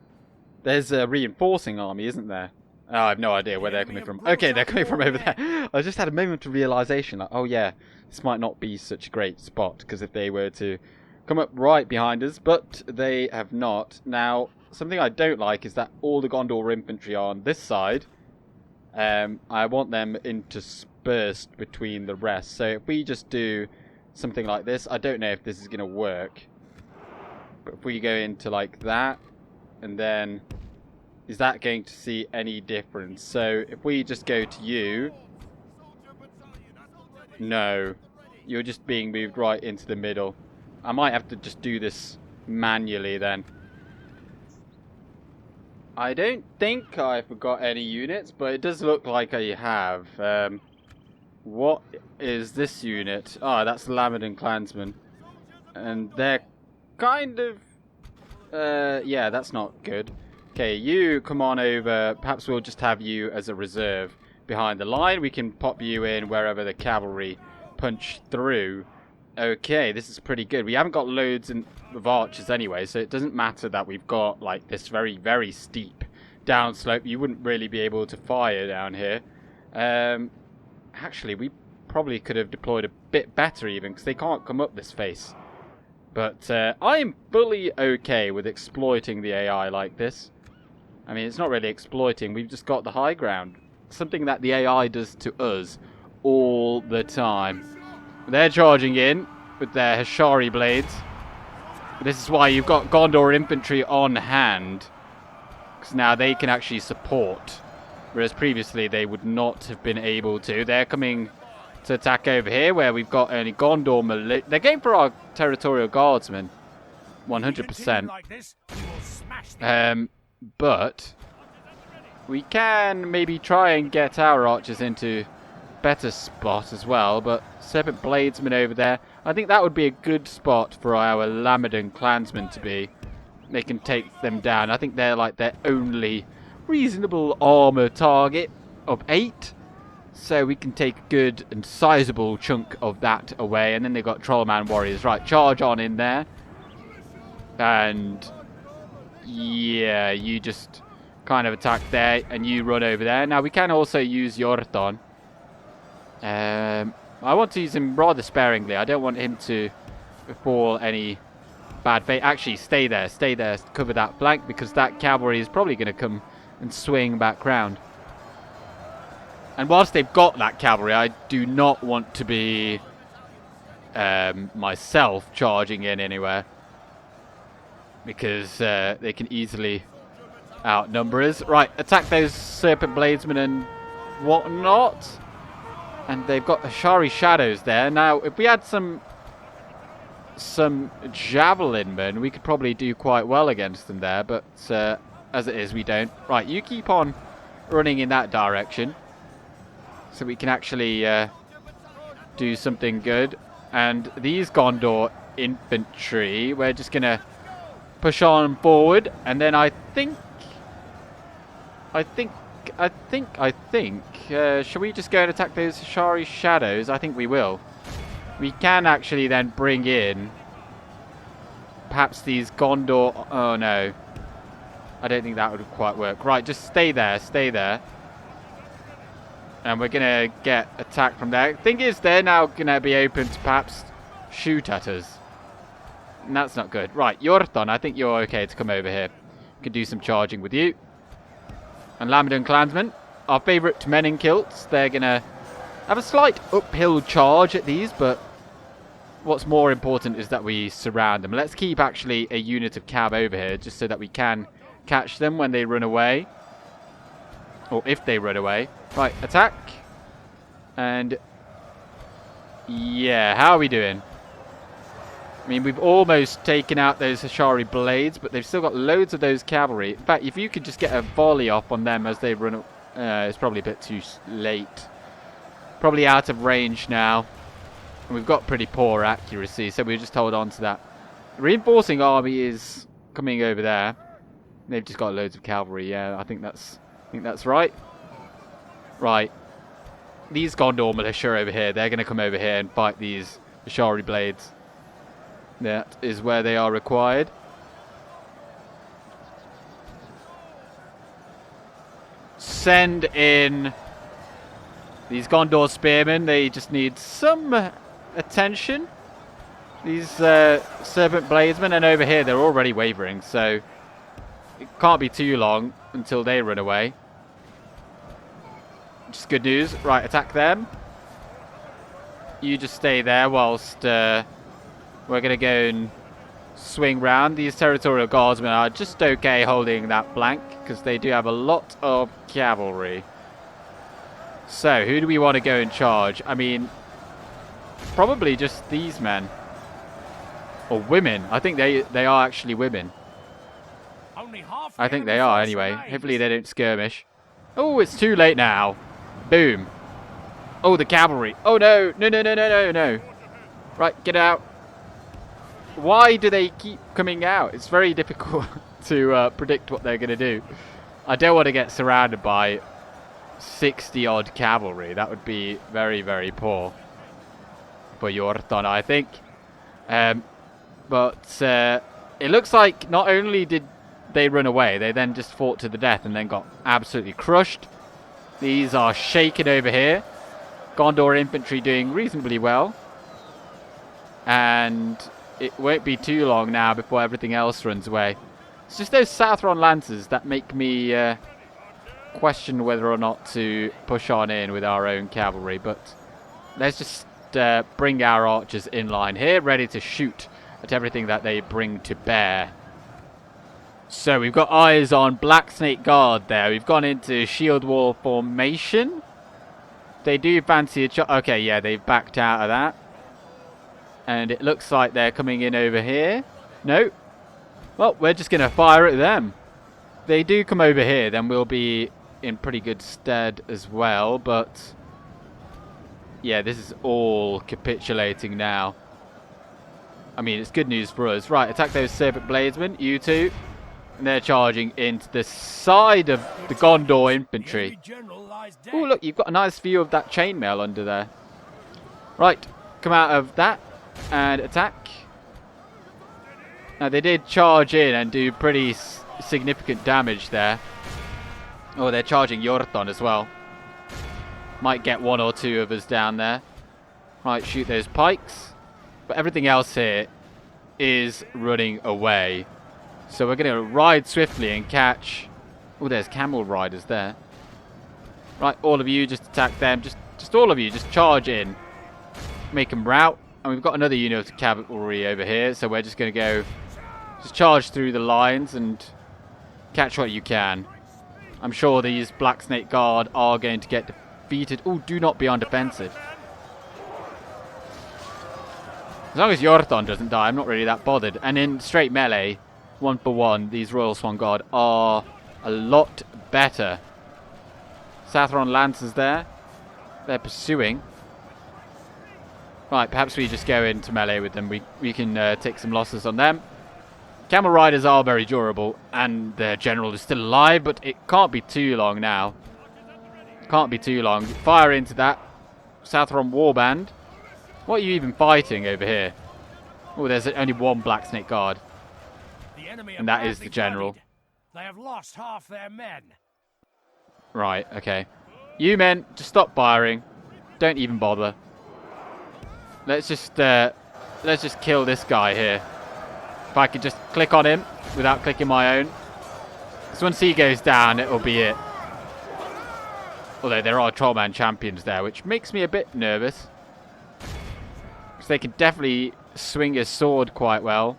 There's a reinforcing army, isn't there? Oh, I have no idea where they're coming from. Okay, they're coming from over there. I just had a moment of realization, like, oh yeah, this might not be such a great spot, because if they were to come up right behind us, but they have not. Now, something I don't like is that all the Gondor infantry are on this side. I want them interspersed between the rest. So if we just do something like this, I don't know if this is going to work. But if we go into like that, and then... Is that going to see any difference? So, if we just go to you... No. You're just being moved right into the middle. I might have to just do this manually then. I don't think I forgot any units, but it does look like I have. What is this unit? Oh, that's Lamadon Clansmen. And they're kind of... yeah, that's not good. Okay, you come on over. Perhaps we'll just have you as a reserve behind the line. We can pop you in wherever the cavalry punch through. Okay, this is pretty good. We haven't got loads of archers anyway, so it doesn't matter that we've got like this very, very steep downslope. You wouldn't really be able to fire down here. Actually, we probably could have deployed a bit better even, because they can't come up this face. But I am fully okay with exploiting the AI like this. I mean, it's not really exploiting. We've just got the high ground. Something that the AI does to us all the time. They're charging in with their Hashari blades. This is why you've got Gondor infantry on hand. Because now they can actually support. Whereas previously they would not have been able to. They're coming to attack over here where we've got only Gondor militia. They're going for our territorial guardsmen. 100%. But we can maybe try and get our archers into better spot as well. But Serpent Bladesmen over there. I think that would be a good spot for our Lamadan clansmen to be. They can take them down. I think they're like their only reasonable armor target of 8. So we can take a good and sizable chunk of that away. And then they've got Trollman warriors. Right, charge on in there. And yeah, you just kind of attack there and you run over there. Now we can also use Yorthon. I want to use him rather sparingly. I don't want him to fall any bad fate. Actually, stay there, cover that flank, because that cavalry is probably going to come and swing back round. And whilst they've got that cavalry, I do not want to be myself charging in anywhere, because they can easily outnumber us. Right, attack those Serpent Bladesmen and whatnot. And they've got Ashari shadows there. Now, if we had some javelin men, we could probably do quite well against them there. But as it is, we don't. Right, you keep on running in that direction, so we can actually do something good. And these Gondor infantry, we're just gonna push on forward, and then I think. Shall we just go and attack those Ashari shadows? I think we will. We can actually then bring in perhaps these Gondor. Oh no, I don't think that would quite work. Right, just stay there, and we're gonna get attacked from there. Thing is, they're now gonna be open to perhaps shoot at us, and that's not good. Right, Yorthon, I think you're okay to come over here. We can do some charging with you. And Lamadan clansmen, our favourite men in kilts, they're going to have a slight uphill charge at these, but what's more important is that we surround them. Let's keep actually a unit of cab over here, just so that we can catch them when they run away. Or if they run away. Right, attack. And yeah, how are we doing? I mean, we've almost taken out those Ashari blades, but they've still got loads of those cavalry. In fact, if you could just get a volley off on them as they run, it's probably a bit too late. Probably out of range now. And we've got pretty poor accuracy, so we'll just hold on to that. Reinforcing army is coming over there. They've just got loads of cavalry. Yeah, I think that's right. Right. These Gondor militia over here, they're going to come over here and fight these Ashari blades. That is where they are required. Send in these Gondor spearmen. They just need some attention. These Serpent Bladesmen, and over here they're already wavering, so it can't be too long until they run away. Which is good news. Right, attack them. You just stay there whilst we're going to go and swing round. These territorial guardsmen are just okay holding that flank, because they do have a lot of cavalry. So, who do we want to go and charge? I mean, probably just these men. Or women. I think they are actually women. I think they are anyway. Hopefully they don't skirmish. Oh, it's too late now. Boom. Oh, the cavalry. Oh, no. No. Right, get out. Why do they keep coming out? It's very difficult to predict what they're going to do. I don't want to get surrounded by 60-odd cavalry. That would be very, very poor for Yorthon, I think. But it looks like not only did they run away, they then just fought to the death and then got absolutely crushed. These are shaken over here. Gondor infantry doing reasonably well. And it won't be too long now before everything else runs away. It's just those Southron Lancers that make me question whether or not to push on in with our own cavalry. But let's just bring our archers in line here, ready to shoot at everything that they bring to bear. So we've got eyes on Black Snake Guard there. We've gone into shield wall formation. They do fancy a okay, yeah, they've backed out of that. And it looks like they're coming in over here. No. Well, we're just going to fire at them. If they do come over here, then we'll be in pretty good stead as well. But yeah, this is all capitulating now. I mean, it's good news for us. Right, attack those Serpent Bladesmen, you two. And they're charging into the side of the Gondor infantry. Oh, look, you've got a nice view of that chainmail under there. Right, come out of that and attack. Now, they did charge in and do pretty significant damage there. Oh, they're charging Yorthon as well. Might get one or two of us down there. Right, shoot those pikes. But everything else here is running away. So we're going to ride swiftly and catch... Oh, there's camel riders there. Right, all of you, just attack them. Just all of you, just charge in. Make them rout. And we've got another unit of cavalry over here. So we're just going to go... Just charge through the lines and catch what you can. I'm sure these Black Snake Guard are going to get defeated. Oh, do not be on defensive. As long as Yorthon doesn't die, I'm not really that bothered. And in straight melee, 1-for-1, these Royal Swan Guard are a lot better. Sathron Lancers there. They're pursuing. Right, perhaps we just go into melee with them. We can take some losses on them. Camel Riders are very durable, and their general is still alive, but it can't be too long now. Can't be too long. Fire into that. Sathron Warband. What are you even fighting over here? Oh, there's only one Black Snake Guard. And that is the general. They have lost half their men. Right, okay. You men, just stop firing. Don't even bother. Let's just kill this guy here. If I could just click on him without clicking my own. Because once he goes down, it'll be it. Although there are Trollman champions there, which makes me a bit nervous. Because they can definitely swing a sword quite well.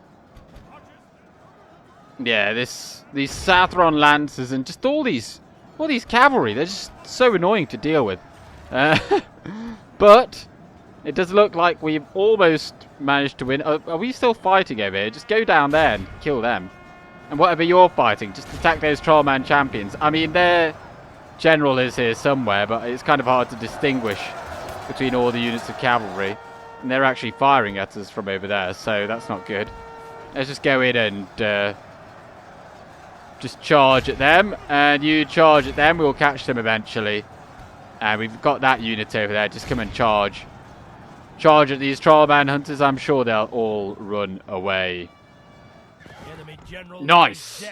Yeah, these Sathron Lancers and just all these cavalry, they're just so annoying to deal with. But it does look like we've almost managed to win. Are we still fighting over here? Just go down there and kill them. And whatever you're fighting, just attack those Trollman champions. I mean, their general is here somewhere, but it's kind of hard to distinguish between all the units of cavalry. And they're actually firing at us from over there, so that's not good. Let's just go in and just charge at them. And you charge at them, we'll catch them eventually. And we've got that unit over there. Just come and charge. Charge at these Trollman hunters. I'm sure they'll all run away. Nice!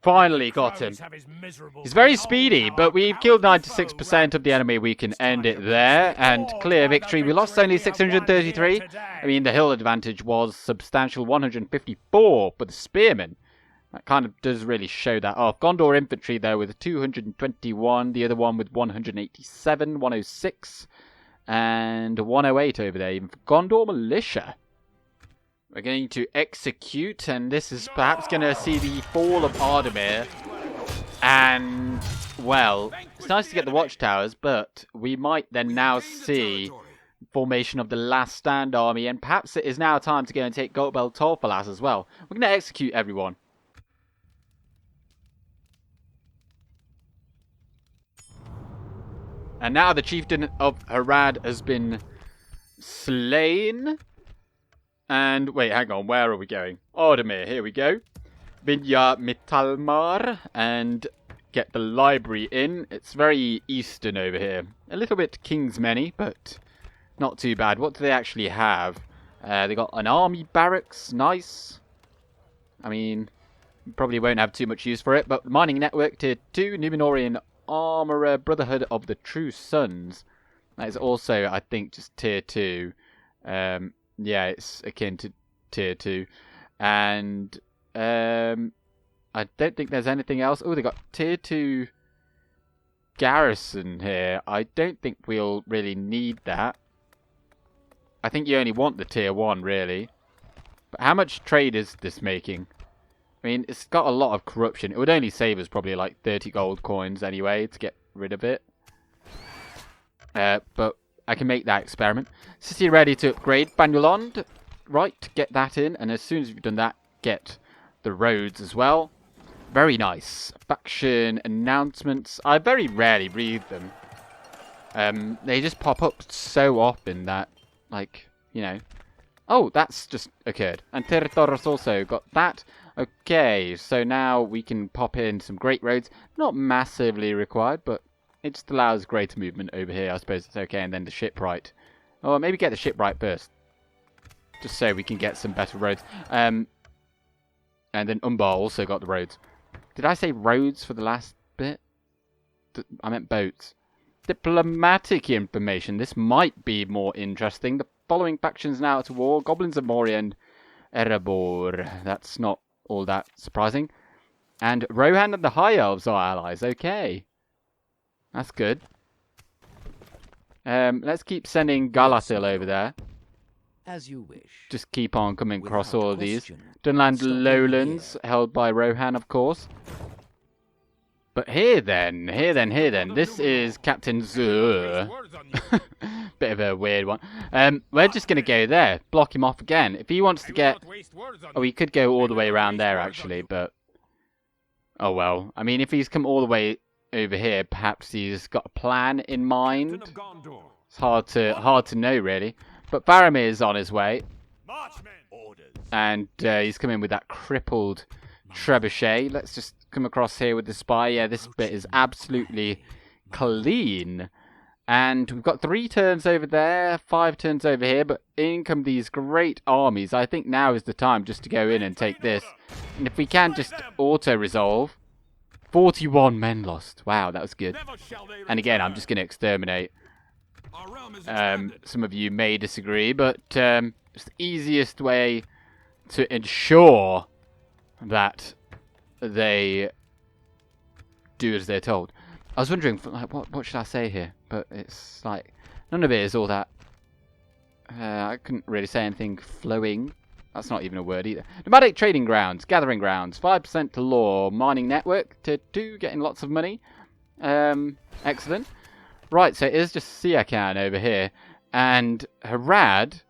Finally got him. He's very speedy, but we've killed 96% of the enemy. We can end it there and clear victory. We lost only 633. I mean, the hill advantage was substantial, 154 for the spearmen. That kind of does really show that off. Gondor infantry, though, with 221. The other one with 187, 106, and 108 over there, even for Gondor militia. We're going to execute, and this is perhaps going to see the fall of Ardamir. And, well, it's nice to get the watchtowers, but we might then now see formation of the Last Stand army, and perhaps it is now time to go and take Gotbel Torfalas as well. We're going to execute everyone. And now the chieftain of Harad has been slain. And, wait, hang on, where are we going? Ardamir, here we go. Vidya Mitalmar, and get the library in. It's very eastern over here. A little bit Kingsmany, but not too bad. What do they actually have? They got an army barracks, nice. I mean, probably won't have too much use for it, but mining network tier 2, Numenorian Armourer, Brotherhood of the True Sons. That is also, I think, just tier 2. Yeah, it's akin to tier 2. And I don't think there's anything else. Oh, they got tier 2 garrison here. I don't think we'll really need that. I think you only want the tier 1, really. But how much trade is this making? I mean, it's got a lot of corruption. It would only save us probably like 30 gold coins anyway to get rid of it. But I can make that experiment. City ready to upgrade. Banulond. Right, get that in. And as soon as you've done that, get the roads as well. Very nice. Faction announcements. I very rarely read them. They just pop up so often that, like, you know. Oh, that's just occurred. And Territoris also got that. Okay, so now we can pop in some great roads. Not massively required, but it just allows greater movement over here. I suppose it's okay. And then the shipwright. Or maybe get the shipwright first. Just so we can get some better roads. And then Umbar also got the roads. Did I say roads for the last bit? I meant boats. Diplomatic information. This might be more interesting. The following factions now at war. Goblins of Moria and Erebor. That's not all that surprising. And Rohan and the High Elves are allies. Okay. That's good. Let's keep sending Galadriel over there. As you wish. Just keep on coming across Without all of these. question. Dunland Stop Lowlands, held by Rohan, of course. But here then. This is Captain Zur. Bit of a weird one. We're just going to go there. Block him off again. If he wants to get... Oh, he could go all the way around there, actually, but... Oh, well. I mean, if he's come all the way over here, perhaps he's got a plan in mind. It's hard to know, really. But Faramir is on his way. And he's coming with that crippled trebuchet. Let's just come across here with the spy. Yeah, this bit is absolutely clean. And we've got 3 turns over there, 5 turns over here. But in come these great armies. I think now is the time just to go in and take this. And if we can just auto-resolve. 41 men lost. Wow, that was good. And again, I'm just going to exterminate. Some of you may disagree, but it's the easiest way to ensure that they do as they're told. I was wondering, like, what should I say here? But it's like, none of it is all that... I couldn't really say anything flowing. That's not even a word either. Nomadic trading grounds, gathering grounds, 5% to law, mining network, to 2, getting lots of money. Excellent. Right, so it is just Siakan over here. And Harad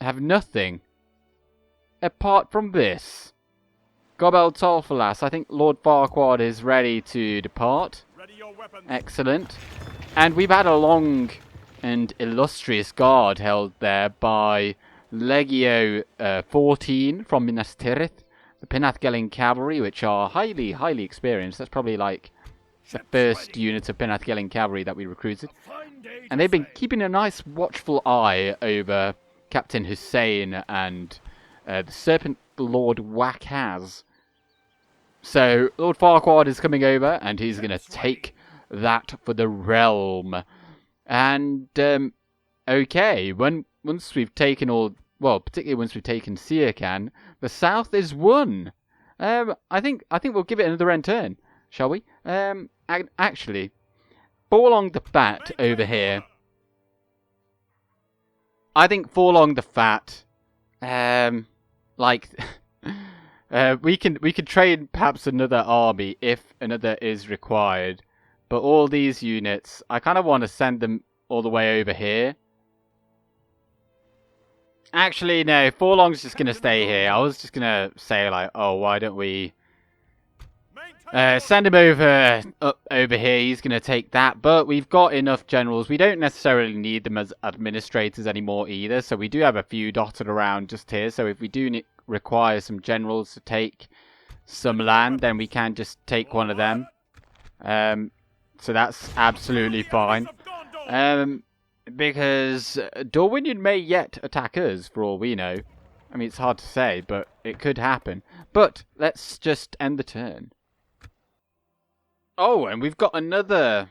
have nothing. Apart from this. Gobel Tolfalas. I think Lord Farquaad is ready to depart. Excellent. And we've had a long and illustrious guard held there by Legio 14 from Minas Tirith. The Penathgelin Cavalry, which are highly, highly experienced. That's probably like... the first unit of Penathgelin cavalry that we recruited. And they've been keeping a nice watchful eye over Captain Hussein and the Serpent Lord Wakaz. So Lord Farquaad is coming over and he's going to take that for the realm. And, okay, once we've taken all... Well, particularly once we've taken Siakan, the south is won. I think we'll give it another end turn. Shall we? Actually, Forlong the Fat over here. I think Forlong the Fat, like, we could train perhaps another army if another is required. But all these units, I kind of want to send them all the way over here. Actually, no, Forlong's just going to stay here. I was just going to say, like, oh, why don't we... send him up over here. He's going to take that. But we've got enough generals. We don't necessarily need them as administrators anymore either. So we do have a few dotted around just here. So if we do require some generals to take some land, then we can just take one of them. So that's absolutely fine. Because Dorwinion may yet attack us, for all we know. I mean, it's hard to say, but it could happen. But let's just end the turn. Oh, and we've got another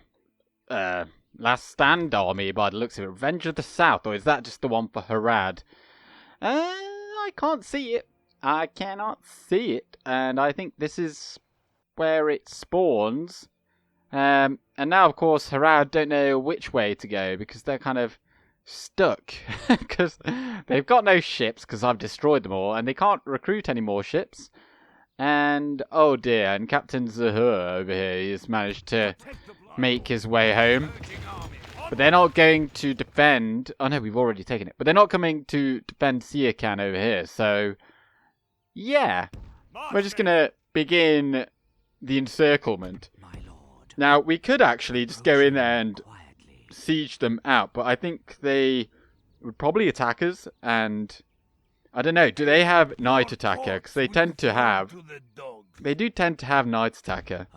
Last Stand army by the looks of it. Revenge of the South, or is that just the one for Harad? I can't see it. I cannot see it. And I think this is where it spawns. And now, of course, Harad don't know which way to go, because they're kind of stuck because they've got no ships because I've destroyed them all, and they can't recruit any more ships. And oh dear, and Captain Zahur over here has managed to make his way home. But they're not going to defend... Oh no, we've already taken it. But they're not coming to defend Siakan over here. So, yeah. We're just going to begin the encirclement. Now, we could actually just go in there and siege them out. But I think they would probably attack us. And, I don't know, do they have Night Attacker? Because they tend to have... They do tend to have Night Attacker.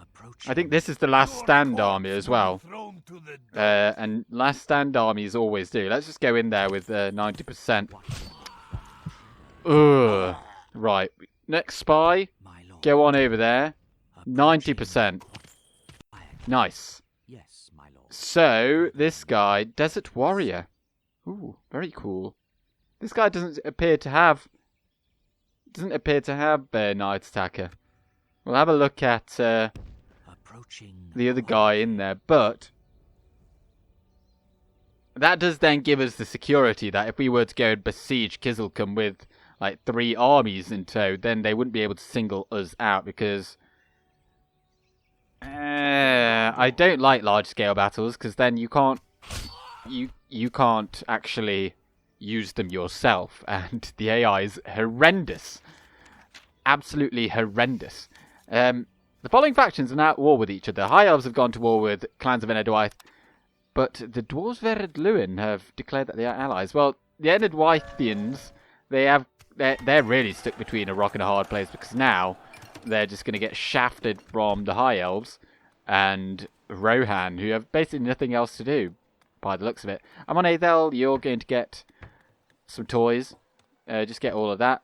I think this is the Last Stand army as well. And Last Stand armies always do. Let's just go in there with 90%. Ugh. Right. Next spy. Go on over there. 90%. Nice. So, this guy, Desert Warrior. Ooh, very cool. This guy doesn't appear to have Night Attacker. We'll have a look at the other guy in there, but that does then give us the security that if we were to go and besiege Kizilcum with like 3 armies in tow, then they wouldn't be able to single us out because I don't like large-scale battles because then you can't actually use them yourself, and the AI is horrendous, absolutely horrendous. The following factions are now at war with each other. High Elves have gone to war with clans of Enedwaith, but the Dwarves of Eredluin have declared that they are allies. Well, the Enedwaithians, they're really stuck between a rock and a hard place because now they're just going to get shafted from the High Elves and Rohan, who have basically nothing else to do by the looks of it. I'm on Aethel. You're going to get some toys. Just get all of that.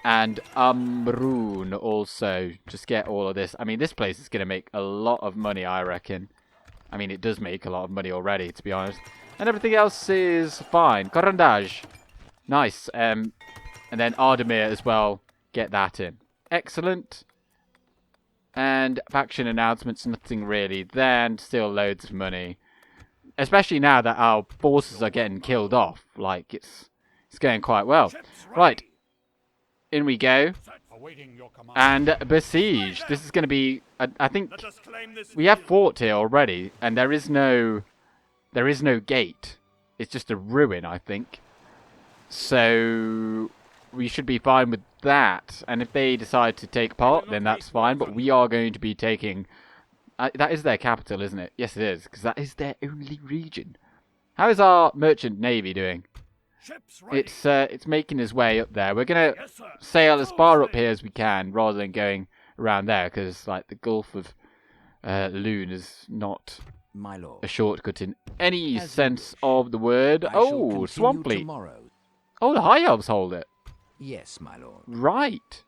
And Amrun also. Just get all of this. I mean, this place is going to make a lot of money, I reckon. I mean, it does make a lot of money already, to be honest. And everything else is fine. Korandaj. Nice. And then Ardamir as well. Get that in. Excellent. And faction announcements, nothing really there. And still loads of money. Especially now that our forces are getting killed off. Like, it's going quite well. Right. In we go. And besiege. This is going to be... I think we have fought here already. And there is no gate. It's just a ruin, I think. So we should be fine with that. And if they decide to take part, then that's fine. But we are going to be taking... that is their capital, isn't it? Yes, it is. Because that is their only region. How is our merchant navy doing? It's making its way up there. We're going to sail as far up here as we can rather than going around there because like the Gulf of Loon is not a shortcut in any sense of the word. Oh, Swamply. Oh, the High Elves hold it. Yes, my lord. Right.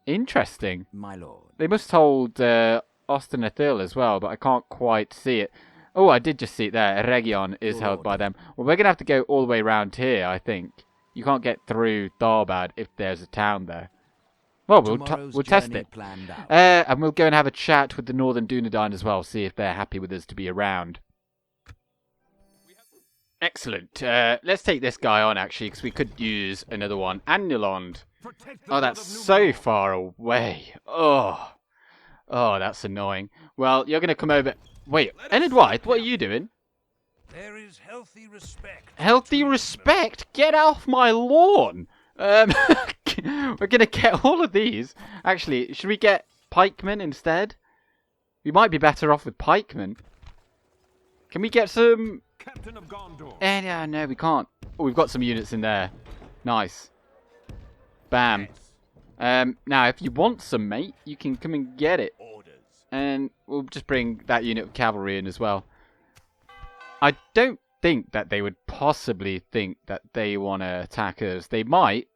Interesting. My lord. They must hold Ostenathil as well, but I can't quite see it. Oh, I did just see it there. Eregion is held by them. Well, we're going to have to go all the way around here, I think. You can't get through Tharbad if there's a town there. Well, we'll test it. And we'll go and have a chat with the Northern Dunedain as well, see if they're happy with us to be around. Excellent. Let's take this guy on, actually, because we could use another one. Annulond. Oh, that's so far away. Oh, that's annoying. Well, you're going to come over... Wait, Enedwaith, what are you doing? There is healthy respect. Healthy respect? Get off my lawn! We're going to get all of these. Actually, should we get pikemen instead? We might be better off with pikemen. Can we get some... Captain of Gondor. Yeah, no, we can't. Oh, we've got some units in there. Nice. Bam. Now, if you want some, mate, you can come and get it. And we'll just bring that unit of cavalry in as well. I don't think that they would possibly think that they want to attack us. They might.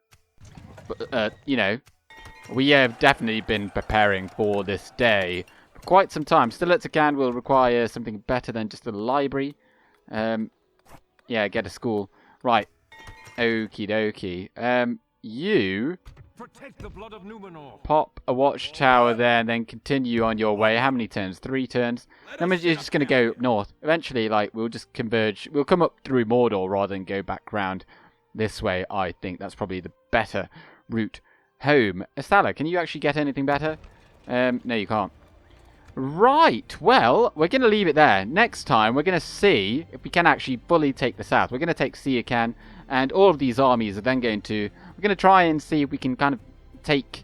But, you know, we have definitely been preparing for this day for quite some time. Still at Khand will require something better than just a library. Yeah, get a school. Right. Okie dokie. You Protect the blood of Numenor. Pop a watchtower there and then continue on your way. How many turns? 3 turns? Then you're just going to go north. Eventually, like, we'll just converge. We'll come up through Mordor rather than go back round this way, I think. That's probably the better route home. Estella, can you actually get anything better? No, you can't. Right, well, we're going to leave it there. Next time, we're going to see if we can actually fully take the south. We're going to take Siakan, and all of these armies are then going to... We're going to try and see if we can kind of take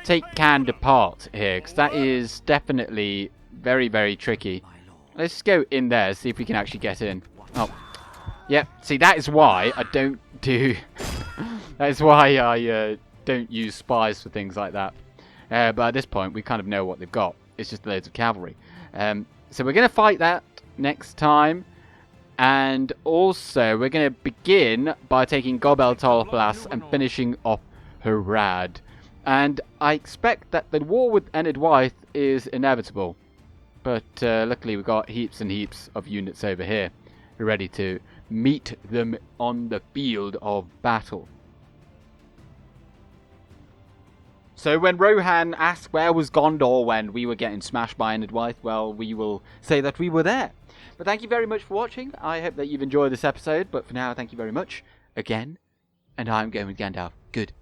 Khand apart here, because that is definitely very, very tricky. Let's just go in there, see if we can actually get in. Oh, yeah, see, that is why I don't do... that is why I don't use spies for things like that. But at this point, we kind of know what they've got. It's just loads of cavalry. So we're going to fight that next time. And also, we're going to begin by taking Gobel Tolblas and finishing off Harad. And I expect that the war with Enedwaith is inevitable. But luckily, we've got heaps and heaps of units over here who are ready to meet them on the field of battle. So when Rohan asked where was Gondor when we were getting smashed by Enedwaith, well, we will say that we were there. But thank you very much for watching. I hope that you've enjoyed this episode. But for now, thank you very much again. And I'm going with Gandalf. Good.